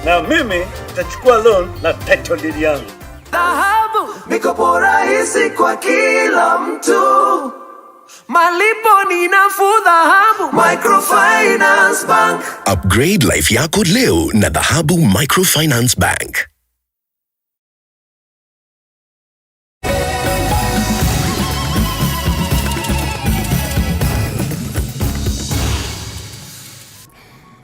Na mimi nitachukua loan na title deed yangu. Dhahabu, mikopo rahisi kwa kila mtu. Malipo ni nafuu dhahabu, Microfinance Bank. Upgrade life yako leo na Dhahabu Microfinance Bank.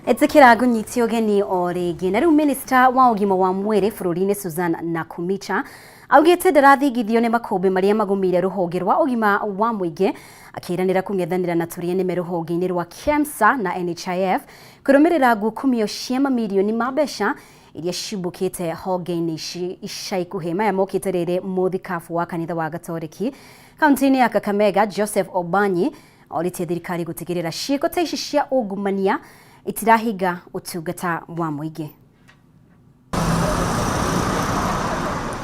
Etikira gunyitio geni o rĩngĩ. Na rĩu minista wa ũgima wa mwĩrĩ bũrũri-inĩ Susan Nakumicha augĩte ndarathingithio nĩ makũmbĩ marĩa magũmĩire rũhonge rwa ũgima wa mũingĩ, akĩranĩra kũng'ethanĩra na tũrĩa nĩme rũhonge-inĩ rwa KEMSA na NHIF kũrũmĩrĩra ngukumio cia mamirioni ma mbeca iria cimbũkĩte honge-inĩ ica ikuhĩ. Maya mokĩte rĩrĩ mũthikabu wa kanitha wa Gatoreki kaunti-inĩ ya Kakamega Joseph Obanyi oritie thirikari gũtigĩrĩra ciĩko ta ici cia ungumania itirahinga ũtungata wa mũingĩ.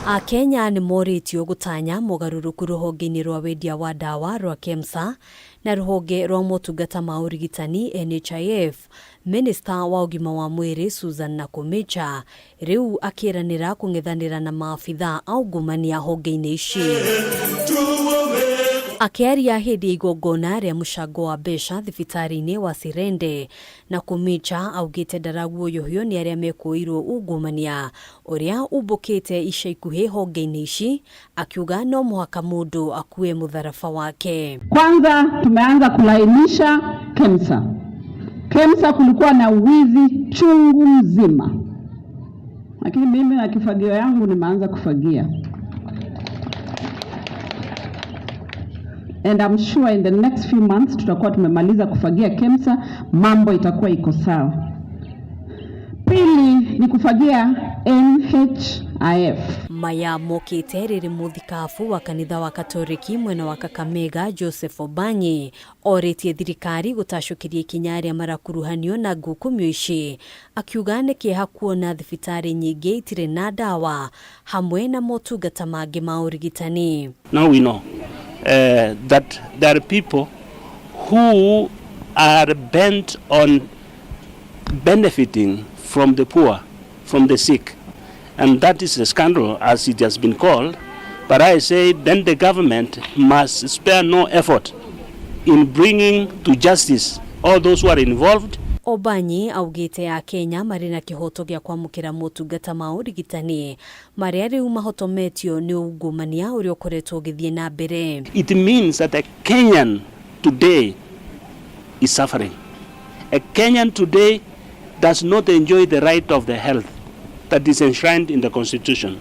Akenya nĩ moritio gũtanya mogarũrũku rũhonge-inĩ rwa wendia wa dawa rwa KEMSA na rũhonge rwa motungata ma ũrigitani NHIF. Minister wa ũgima wa mwĩrĩ Susan Nakumicha rĩu akĩranĩra kũng'ethanĩra na maabitha a ungumania honge-inĩ ici. Akiaria hĩndĩ ya igongona rĩa mũcango wa mbeca thibitarĩ-inĩ wa Sirende, Nakumicha augĩte ndaraguoyohio nĩ arĩa mekũirwo ungumania ũrĩa umbũkĩte ica ikuhĩ honge-inĩ ici, akiuga no mũhaka mũndũ akue mũtharaba wake. Kwanza tumeanza kulainisha KEMSA. KEMSA kulikuwa na wizi chungu mzima, lakini mimi na kifagio yangu nimeanza kufagia. And I'm sure in the next few months tutakuwa tumemaliza kufagia KEMSA, mambo itakuwa iko sawa. Pili ni kufagia NHIF. Maya mokite riri muthikafu wa kanitha wa Katoliki mwena wa Kakamega Joseph Obanyi oretie thirikari gutashukiria ikinya ria marakuruhanio na ngukumio ici, akiuga ni kieha kuona thibitari nyingi itire na dawa hamwe na motungata mangi ma urigitani. Now we know that there are people who are bent on benefiting from the poor, from the sick. And that is a scandal, as it has been called. But I say then the government must spare no effort in bringing to justice all those who are involved. Obanyi augite ya Kenya marina kihoto gya kwamukira motungata ma urigitani maria riu mahotometio ni ungumania uria ukoretwo githie na mbere. It means that a Kenyan today is suffering. A Kenyan today does not enjoy the right of the health that is enshrined in the Constitution.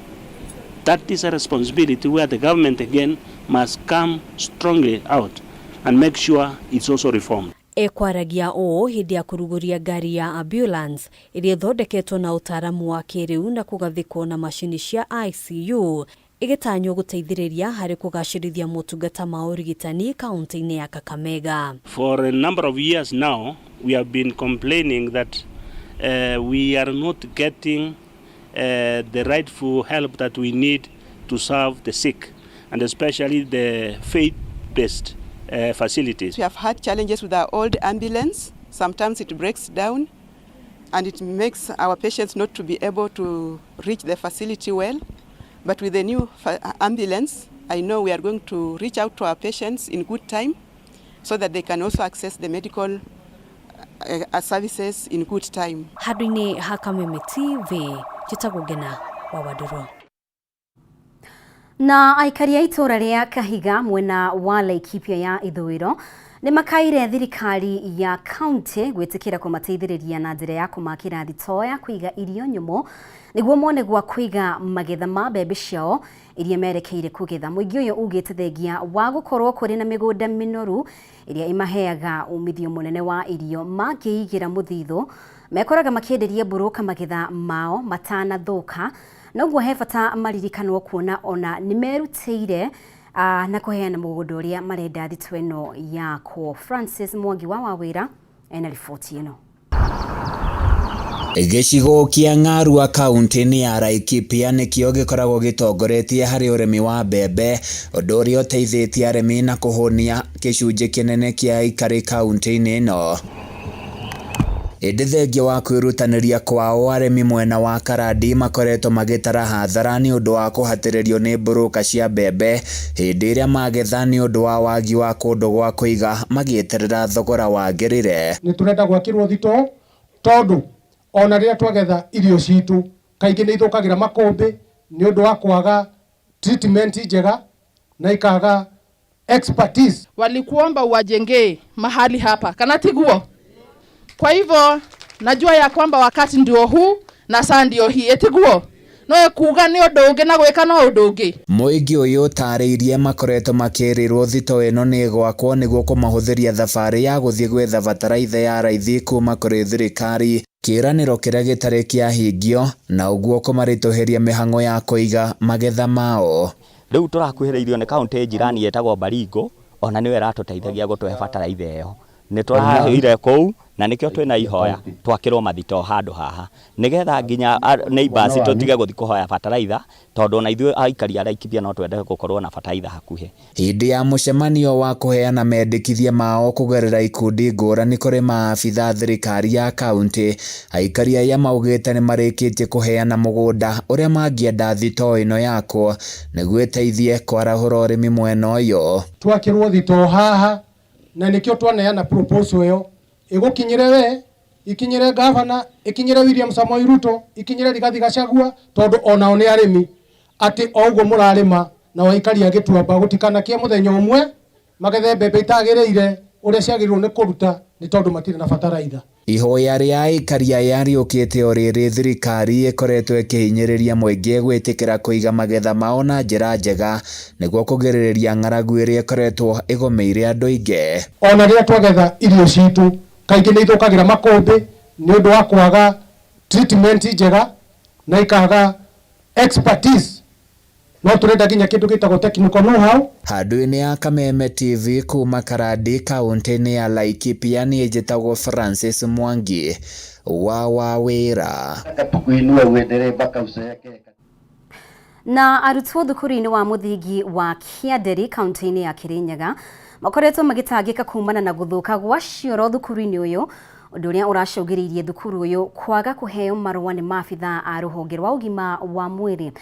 That is a responsibility where the government again must come strongly out and make sure it's also reformed. Ekwaragia o hindi ya kuruguria gari ya ambulance iria thondeketwo na utaramu wa kiriu na kugathikwo na mashini cia ICU igitanyo guteithiriria hari kugacirithia motungata ma urigitani kaunti-ini ya Kakamega. For a number of years now we have been complaining that we are not getting the rightful help that we need to serve the sick, and especially the faith-based facilities. We have had challenges with our old ambulance. Sometimes it breaks down and it makes our patients not to be able to reach the facility well. But with the new ambulance, I know we are going to reach out to our patients in good time so that they can also access the medical services in good time. Hadwini ha Kameme TV, jitagugena wa Waduro. Na aikari a itura ria Kahiga mwena wa Laikipia ya Ithũĩro ni makaire thirikari ya county gwitikira kumateithĩrĩria na njĩra ya kumakĩra thito ya kwiga irio nyumu niguo mone gwa kwiga magetha ma mbembe ciao iria merekeire kugetha. Mũingĩ ũyũ ugĩte thengia wa gũkorwo kũrĩ na mĩgũnda mĩnoru iria imaheaga umithio mũnene wa irio mangĩigĩra mũthithũ mekoraga makĩenderia mbũrũka magetha mao matanathũka. Noguo he bata maririkanwo kuona ona ni merutĩire na kuheana mũgũnda ũrĩa marenda thito ĩno yakwo. Francis Mwangi wa Wawĩra ena riboti ĩno. Gĩcigo kĩa Ng'arua kaunti-inĩ ya Laikipia nĩkĩo gĩkoragwo gĩtongoretie harĩ ũrĩmi wa mbembe, ũndũ ũrĩa ũteithĩtie arĩmi na kũhũnia gĩcunjĩ kĩnene kĩa aikari kaunti-inĩ ĩno. Ĩndĩ thengia wa kwĩrutanĩria kwao arĩmi mwena wa Karandi makoretwo magĩtara hathara nĩ ũndũ wa kũhatĩrĩrio nĩ mbũrũka cia mbembe hĩndĩ ĩrĩa magetha nĩ ũndũ wa wagi wa kũndũ gwa kũiga magĩeterera thogora wagĩrĩre. Nĩ tũrenda gwakĩrwo thito tondũ ona rĩrĩa twagetha irio citũ kaingĩ nĩ ithũkagĩra makũmbĩ nĩ ũndũ wa kwaga treatment njega na ikaga expertise. Walikuomba uwajengee mahali hapa kana tiguo. Kwa hivyo najua ya kwamba wakati ndio huu na saa ndio hii etiguo no kuga ni ũndũ ũngĩ na gwĩka no ũndũ ũngĩ. Mũingĩ ũyũ tarĩirie makoretwo makĩrĩrwo thito ĩno nĩ gwakwo nĩguo kũmahũthĩria thabarĩ ya gũthiĩ gwetha bataraitha ya raithi kuma kũrĩ thirikari, kĩĩranĩro kĩrĩa gĩtarĩ kĩahingio na ũguo kũmaritũhĩria mĩhang'o ya kũiga magetha mao. Rĩu tũrakuhĩrĩirio nĩ kaunti njirani yetagwo Baringo, ona nĩwe ratũteithagia gũtũhe bataraitha ĩyo. Nĩ tũrahĩire kũu na nikio twina ihoya twakirwo mathito handu haha nigetha nginya neighbors tutige guthi kuhoya bataraitha tondu na ithuĩ aikari a Laikipia no twende gukorwo na bataraitha hakuhe. Hĩndĩ ya mũcemanio wa kuheana mendekithia mao kugerera ikundi ngũrani kũrĩ maabitha thirikari ya kaunti, aikari aya maugĩte nĩ marĩkĩtie kuheana mũgũnda ũrĩa mangĩenda thito ĩno yakwo nĩguo ĩteithie kwarahũra ũrĩmi mwena ũyũ. Twakirwo thito haha na nikio twaneana proposal ĩyo igukinyire we ikinyire governor ikinyire William Samoei Ruto ikinyire Rigathi Gachagua tondu ona oni arimi ati oguo murarima na waikari agituamba gutikana kie muthenya umwe magethe mbembe itagireire uria ciagirwo ni kuruta nĩ tondũ matirĩ na bataraitha. Ihoya rĩa aikaria yariũkĩte o rĩrĩ thirikari ĩkoretwo ĩkĩhinyĩrĩria mũingĩ gwĩtĩkĩra kũiga magetha mao na njĩra njega nĩguo kũgirĩrĩria ng'aragu ĩrĩa ĩkoretwo ĩgomeire andũ aingĩ. Ona rĩrĩa twagetha irio citũ kaingĩ nĩ ithũkagĩra makũmbĩ nĩ ũndũ wa kwaga treatment njega na ikaga expertise. No tũrenda nginya kĩndũ gĩtagwo technical know-how. Handũ-inĩ ya Kameme TV kuma Karandi kaunti-inĩ ya Laikipia niĩ njĩtagwo Francis Mwangi wa wĩra. Na arutwo thukuru-inĩ wa mũthingi wa Kianderi kaunti-inĩ ya Kirinyaga makoretwo magĩtangĩka kumana na gũthũka gwa cioro thukuru-inĩ ũyũ, ũndũ ũrĩa ũracũngĩrĩirie thukuru ũyũ kwaga kũheo marũa nĩ maabitha a rũhonge rwa ũgima wa mwĩrĩ.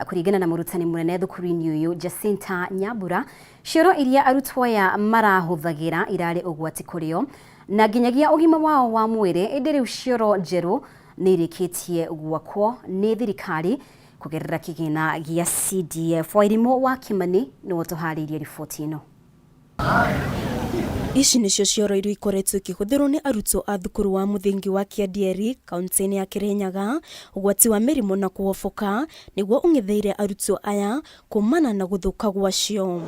Kũringana na mũrutani mũnene thukuru-inĩ ũyũ Jacinta Nyambura, cioro iria arutwo aya marahũthagĩra irarĩ ũgwati kũrĩ o na nginyagia ũgima wao wa mwĩrĩ, ĩndĩ rĩu cioro njerũ nĩ irĩkĩtie gwakwo nĩ thirikari kũgerera kĩgĩna gĩa CDF. Wairimũ wa Kimani nĩwe tũharĩirie riboti ĩno. Ici nĩcio cioro iria ikoretwo ikĩhũthĩrwo nĩ arutwo a thukuru wa mũthingi wa Kianderi kaunti-inĩ ya Kirinyaga ũgwati wa mĩrimũ na kũhoboka nĩguo ũng'etheire arutwo aya kumana na gũthũka gwacio.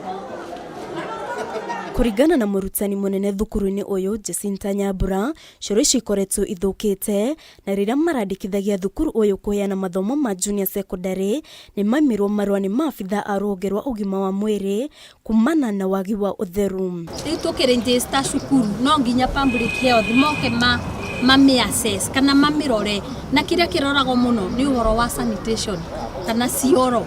Kũringana na mũrutani mũnene thukuru-inĩ ũyũ Jacinta Nyambura, cioro ici ikoretwo ithũkĩte na rĩrĩa marandĩkithagia thukuru ũyũ kũheana mathomo ma junior secondary nĩ maimirwo marũa nĩ maabitha a rũhonge rwa ũgima wa mwĩrĩ kumana na wagi wa ũtheru. Rĩu tũkĩrĩnjĩsta cukuru no nginya public health moke mami-assess kana mamĩrore, na kĩrĩa kĩroragwo mũno nĩ ũhoro wa sanitation kana cioro.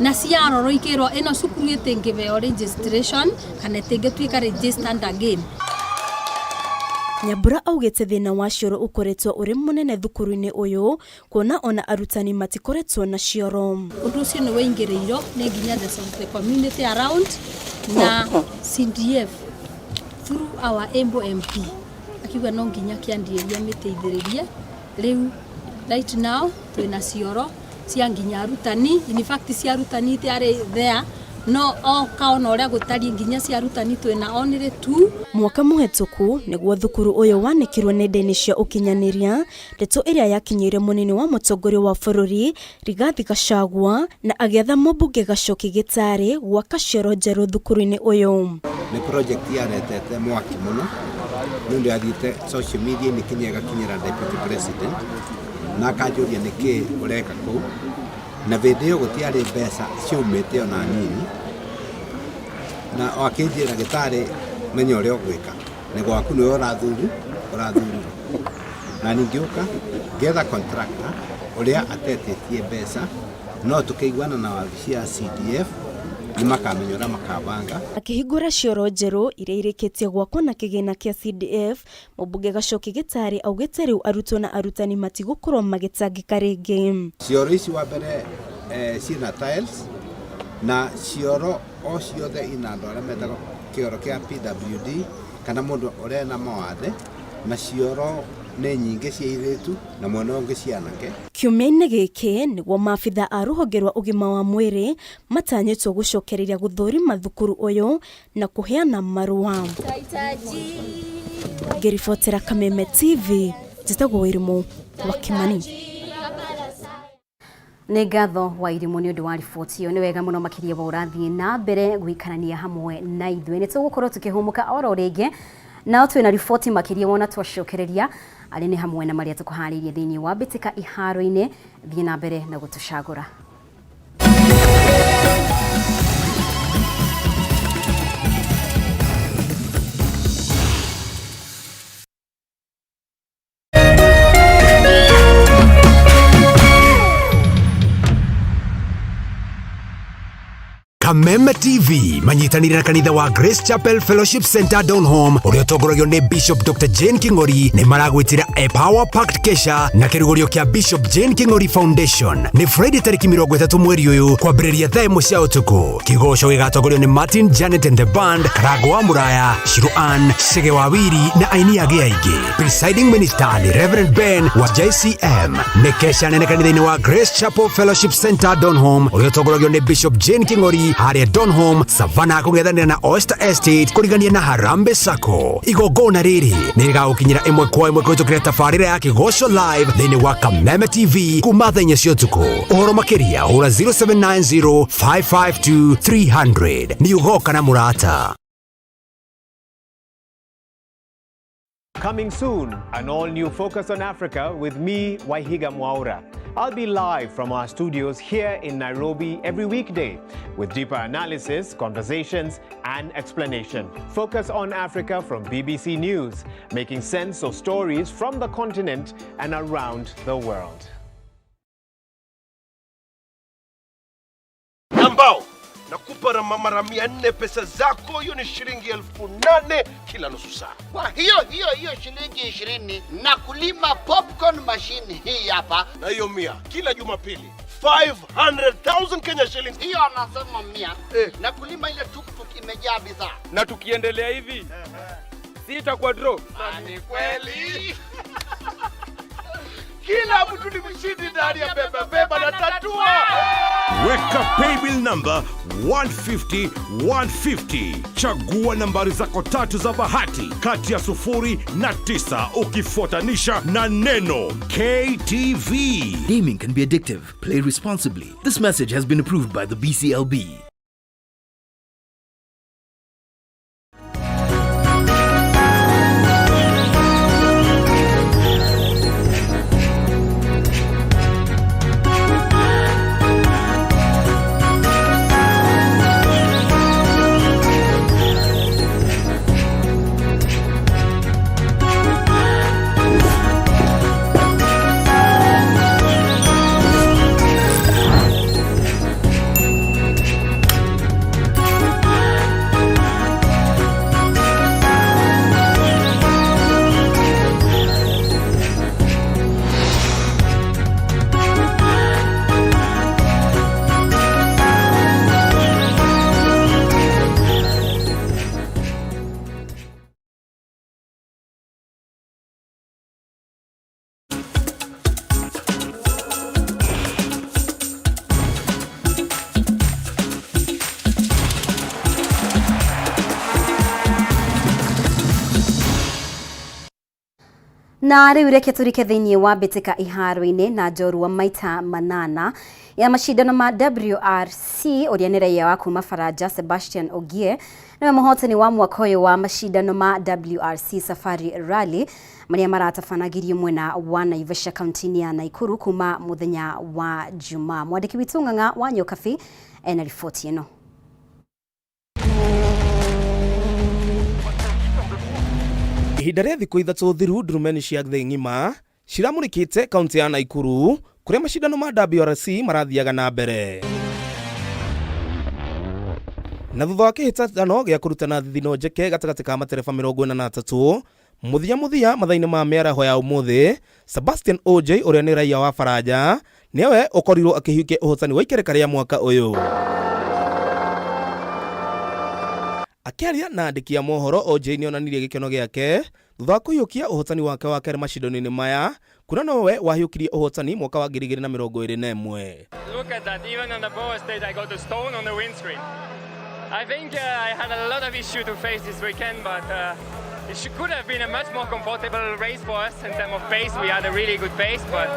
Na ciaroro ikĩrwo ĩno cukuru ĩtĩngĩbeo registration kana ĩtĩngĩtuĩka registered again. Nyambura augĩte thĩna wa cioro ũkoretwo ũrĩ mũnene thukuru-inĩ ũyũ kuona ona arutani matikoretwo na cioro. Ũndũ ũcio nĩ waingĩrĩirwo nĩ nginya the community around na CDF through our Embo MP akiuga no nginya kĩandiria mĩteithĩrĩrie. Rĩu right now twĩna cioro cia nginya arutani, in fact cia arutani itiarĩ there no kaona ũrĩa gũtari nginya cia arutani twĩna onire tu. Mwaka mũhetũku nĩguo thukuru ũyũ wanĩkirwo nenda-inĩ cia ũkinyanĩria ndeto ĩrĩa yakinyĩire mũnene wa mũtongoria wa bũrũri Rigathi Gachagua na agĩatha mũmbunge Gacoki Gĩtarĩ gwaka cioro njerũ thukuru-inĩ ũyũ. Nĩ project yaretete mwaki mũno nĩ ũndũ yathiĩte social media nĩ kinya gakinyĩra deputy president na kanjũria nĩkĩ ũreka kũu na hĩndĩ ĩyo gũtiarĩ mbeca ciumĩte ona nini na wakĩnjĩra Gĩtarĩ menya ũrĩa ũgwĩka nĩ gwaku nĩwe ũrathurirwo na ningĩ ũka getha contractor ũrĩa atetĩtie mbeca no tũkĩiguana na wabici ya CDF nĩ makamenya ũrĩa makabanga. Akĩhingũra cioro njerũ iria irĩkĩtie gwakwo na kĩgĩna kĩa CDF, mũmbunge Gacoki Gĩtarĩ augĩte rĩu arutwo na arutani matigũkorwo magĩtangĩka rĩngĩ. Cioro ici wa mbere ciĩna tiles na cioro o ciothe ina andũ arĩa metaga kĩoro kĩa PWD kana mũndũ ũrĩa na mawathe na cioro nĩ nyingĩ cia airĩtu na mwena ũngĩ cia anake. Kiumia-inĩ gĩkĩ nĩguo maabitha a rũhonge rwa ũgima wa mwĩrĩ matanyĩtwo gũcokereria gũthũrima thukuru ũyũ na kũheana marũa. Ngĩribotera Kameme TV, njĩtagwo Wairimũ wa Kimani. Nĩ ngatho Wairimũ nĩ ũndũ wa riboti ĩyo. Nĩ wega mũno makĩria wa ũrathiĩ na mbere gũikarania hamwe na ithuĩ. Nĩ tũgũkorwo tũkĩhũmũka oro rĩngĩ nao twĩna riboti makĩria wona twacokereria arĩ nĩ hamwe na marĩa tũkũharĩirie thĩinĩ wa mbĩtĩka iharo-inĩ. Thiĩ na mbere na gũtũcagũra. Kameme TV manyitanire na kanitha wa Grace Chapel Fellowship Center Donholm uria tongoragio ni Bishop Dr. Jane King'ori ni maragwitira a power packed kesha na kirugurio kia Bishop Jane King'ori Foundation ni Friday tariki 30 mweri uyu kwambĩrĩria thaa 1 cia ũtukũ. Kigoco gigatongorio ni Martin Janet and the band, Karago wa Muraya, Shiru Ann, Sege wa Wiri na aini age aingĩ. Presiding minister ni Reverend Ben wa JCM. Ni kesha nene kanitha-inĩ wa Grace Chapel Fellowship Center Donholm uria tongoragio ni Bishop Jane King'ori haria Donholm Savannah kũng'ethanĩra na Oyster Estate kũrigania na Harambee Sacco. Igongona rĩrĩ nĩ rĩgagũkinyĩra ĩmwe kwa ĩmwe kũhĩtũkĩra tabarĩra ya Kĩgoco live thĩinĩ wa Kameme TV kuma thaa 4 cia ũtukũ. Ũhoro makĩria hũra 0790 552 300. Nĩ ũgoka na mũrata. Coming soon, an all-new Focus on Africa with me, Waihiga Mwaura. I'll be live from our studios here in Nairobi every weekday with deeper analysis, conversations, and explanation. Focus on Africa from BBC News, making sense of stories from the continent and around the world. Ambao nakupa mara 400 pesa zako, hiyo ni shilingi 8,000 kila nusu saa. Kwa hiyo shilingi 20 na kulima popcorn machine hii hapa. Na hiyo 100 kila Jumapili. 500,000 Kenya shillings. Hiyo anasema 100 na kulima ile tuktuk imejaa bidhaa. Na tukiendelea hivi si itakuwa draw. Ni kweli. Kila mtu ni mshindi ndani ya beba na tatua. Weka paybill number 150-150. Chagua nambari zako 3 za bahati kati ya 0 na 9 ukifuatanisha na neno KTV. Gaming can be addictive. Play responsibly. This message has been approved by the BCLB. Na rĩu reke tũrike thĩinĩ wa mbĩtĩka iharo-inĩ na njorua maita manana ya mashindano ma WRC ũrĩa nĩ raia wa kuma Faranja Sebastian Ogier nĩwe mũhotani wa mwaka ũyũ wa mashindano ma WRC Safari Rally marĩa maratabanagĩrio mwena wa Naivasha kaunti-inĩ ya Naikuru kuma mũthenya wa Jumaa. Mwandĩki witũ Ng'ang'a wa Nyokabi ena riboti ĩno. Ihinda rĩa thikũ 3 thiru ndurumeni cia thĩ ng'ima ciramũrĩkĩte kaunti ya Naikuru kũrĩa mashindano ma WRC marathiaga na mbere. Na thutha wa kĩhĩtahĩtano gĩa kũrutana thithino njeke gatagatĩ ka matereba 43 mũthia mathainĩ ma mĩaraho ya ũmũthĩ, Sebastian Ogier ũrĩa nĩ raia wa Faranja nĩwe ũkorirwo akĩhiũkia ũhotani wa ikereka rĩa mwaka ũyũ. Akiaria na andĩki a mohoro, Ogier nĩonanirie gĩkeno gĩake thutha wa kũhiũkia ũhotani wake wa kerĩ mashindano-inĩ maya, kuna nowe wahiũkirie ũhotani mwaka wa 2021. Look at that, even on the power stage I got a stone on the windscreen. I think I had a lot of issue to face this weekend, but it could have been a much more comfortable race for us in terms of pace. We had a really good pace, but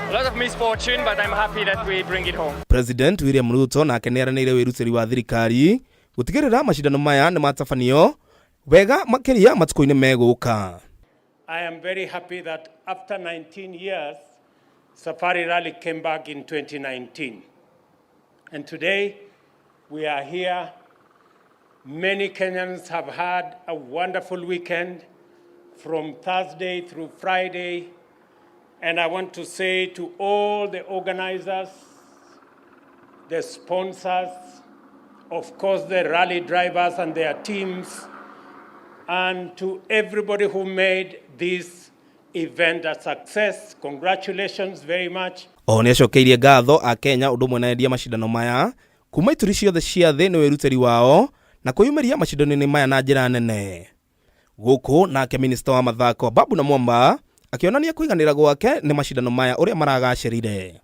a lot of misfortune, but I'm happy that we bring it home. President William Ruto nake nĩaranĩire wĩrutĩri wa thirikari gutigĩrĩra mashindano maya nĩ matabanio wega makĩria matukũ-inĩ megũka. I am very happy that after 19 years, Safari Rally came back in 2019. And today, we are here. Many Kenyans have had a wonderful weekend from Thursday through Friday. And I want to say to all the organizers, the sponsors, of course the rally drivers and their teams, and to everybody who made this event a success, congratulations very much. Nĩ acokeirie ngatho a Kenya ũndũ ũmwe na endia mashindano maya kuma ituri ciothe cia thĩ nĩ wĩrutĩri wao na kũyumĩria mashindano-inĩ maya na njĩra nene. Gũkũ nake minista wa mathako Babu na Mwamba akĩonania kũiganĩra gwake nĩ mashindano maya ũrĩa maragacĩrire.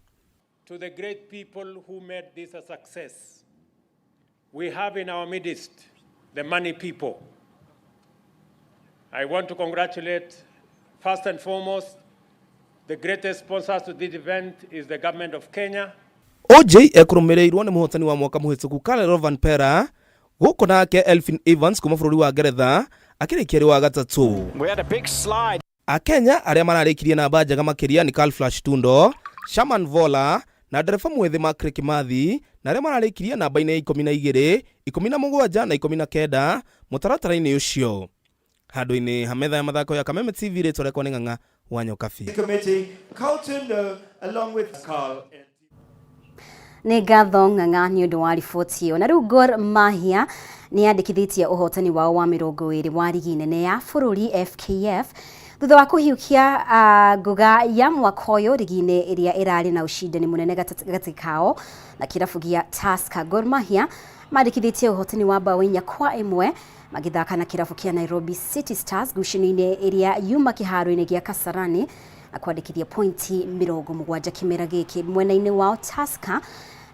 To the great people who made this a success, we have in our midst the money people. I want to congratulate, first and foremost, the greatest sponsors to this event is the government of Kenya. OJ ekurumirirwo ni muhotani wa mwaka muhituku Kale Rovan Pera guko nake Elfin Evans kuma bururi wa Ngeretha akirikia wa gatatu. We had a big slide. Akenya aria mararikirie namba njega makiria ni Carl Flash Tundo, Shaman Vola na ndereba mwethe Makre Kimathi na aria mararikirie namba ine 12, 17 na 19 mutaratara-ini ucio. Handu-ini hametha ya mathako ya Kameme TV ritwa rekwa ni Ng'ang'a wa Nyokabi. Committee, Carlton along with Carl. Nĩ ngatho Ng'ang'a nĩ ũndũ wa riboti ĩyo. Na rĩu Gor Mahia nĩ yandĩkithĩtie ũhotani wao wa 20 wa ligi nene ya bũrũri FKF thutha wa kũhiũkia nguga ya mwaka ũyũ ligi-inĩ ĩrĩa ĩrarĩ na ũcindani mũnene gatagatĩ kao na kĩrabu gĩa Tusker. Gor Mahia mandĩkithĩtie ũhotani wa bao 4-1 magĩthaka na kĩrabu kĩa Nairobi City Stars ngucanio-inĩ ĩrĩa yuma kĩharo-inĩ gĩa Kasarani na kwandĩkithia pointi 70 kĩmera gĩkĩ. Mwena-inĩ wao Tusker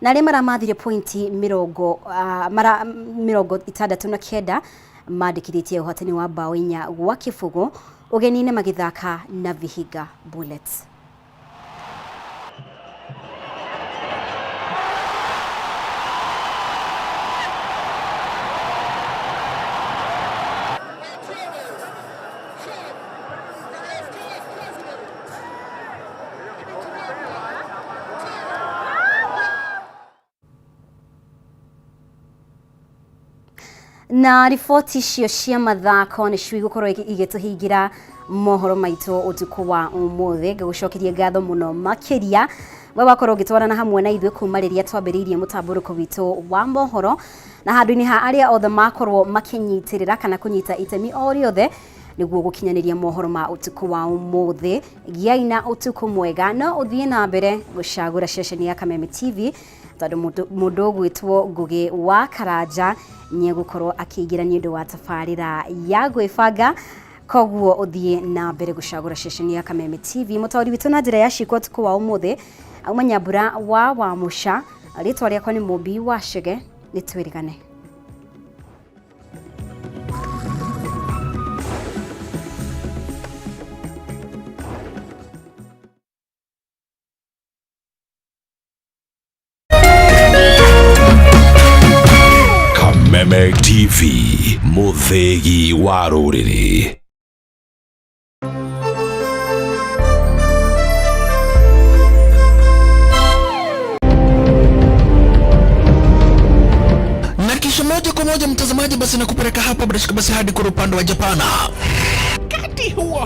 na arĩa maramathire pointi 69 mandĩkithĩtie ũhotani wa bao 4-0 ũgeni-inĩ magĩthaka na Vihiga Bullets. Na riboti icio cia mathako nĩ cio igũkorwo igĩtũhingira mohoro maitũ ũtukũ wa ũmũthĩ. Ngagũcokeria ngatho mũno makĩria we wakorwo ũgĩtwarana hamwe na ithuĩ kuma rĩrĩa twambĩrĩirie mũtambũrũko witũ wa mohoro na handũ-inĩ ha arĩa othe makorwo makĩnyitĩrĩra kana kũnyita itemi o rĩothe nĩguo gũkinyanĩria mohoro ma ũtukũ wa ũmũthĩ. Gĩai na ũtukũ mwega no ũthiĩ na mbere gũcagũra ceceni ya Kameme TV tondũ mũndũ ũgwĩtwo Ngũgĩ wa Karanja nĩ egũkorwo akĩingĩra nĩ ũndũ wa tabarĩra ya gwĩbanga, koguo ũthiĩ na mbere gũcagũra ceceni ya Kameme TV. Mũtaũri witũ na njĩra ya ciĩko ũtukũ wa ũmũthĩ auma Nyambura wa Wamuca, rĩtwa rĩakwa nĩ Mũmbi wa Chege, nĩ twĩrĩgane. Kameme TV, Muthegi wa Rũrĩrĩ. Na kisha moja kwa moja mtazamaji, basi nakupeleka hapa basi hadi kwa upande wa Japana. Kati huwa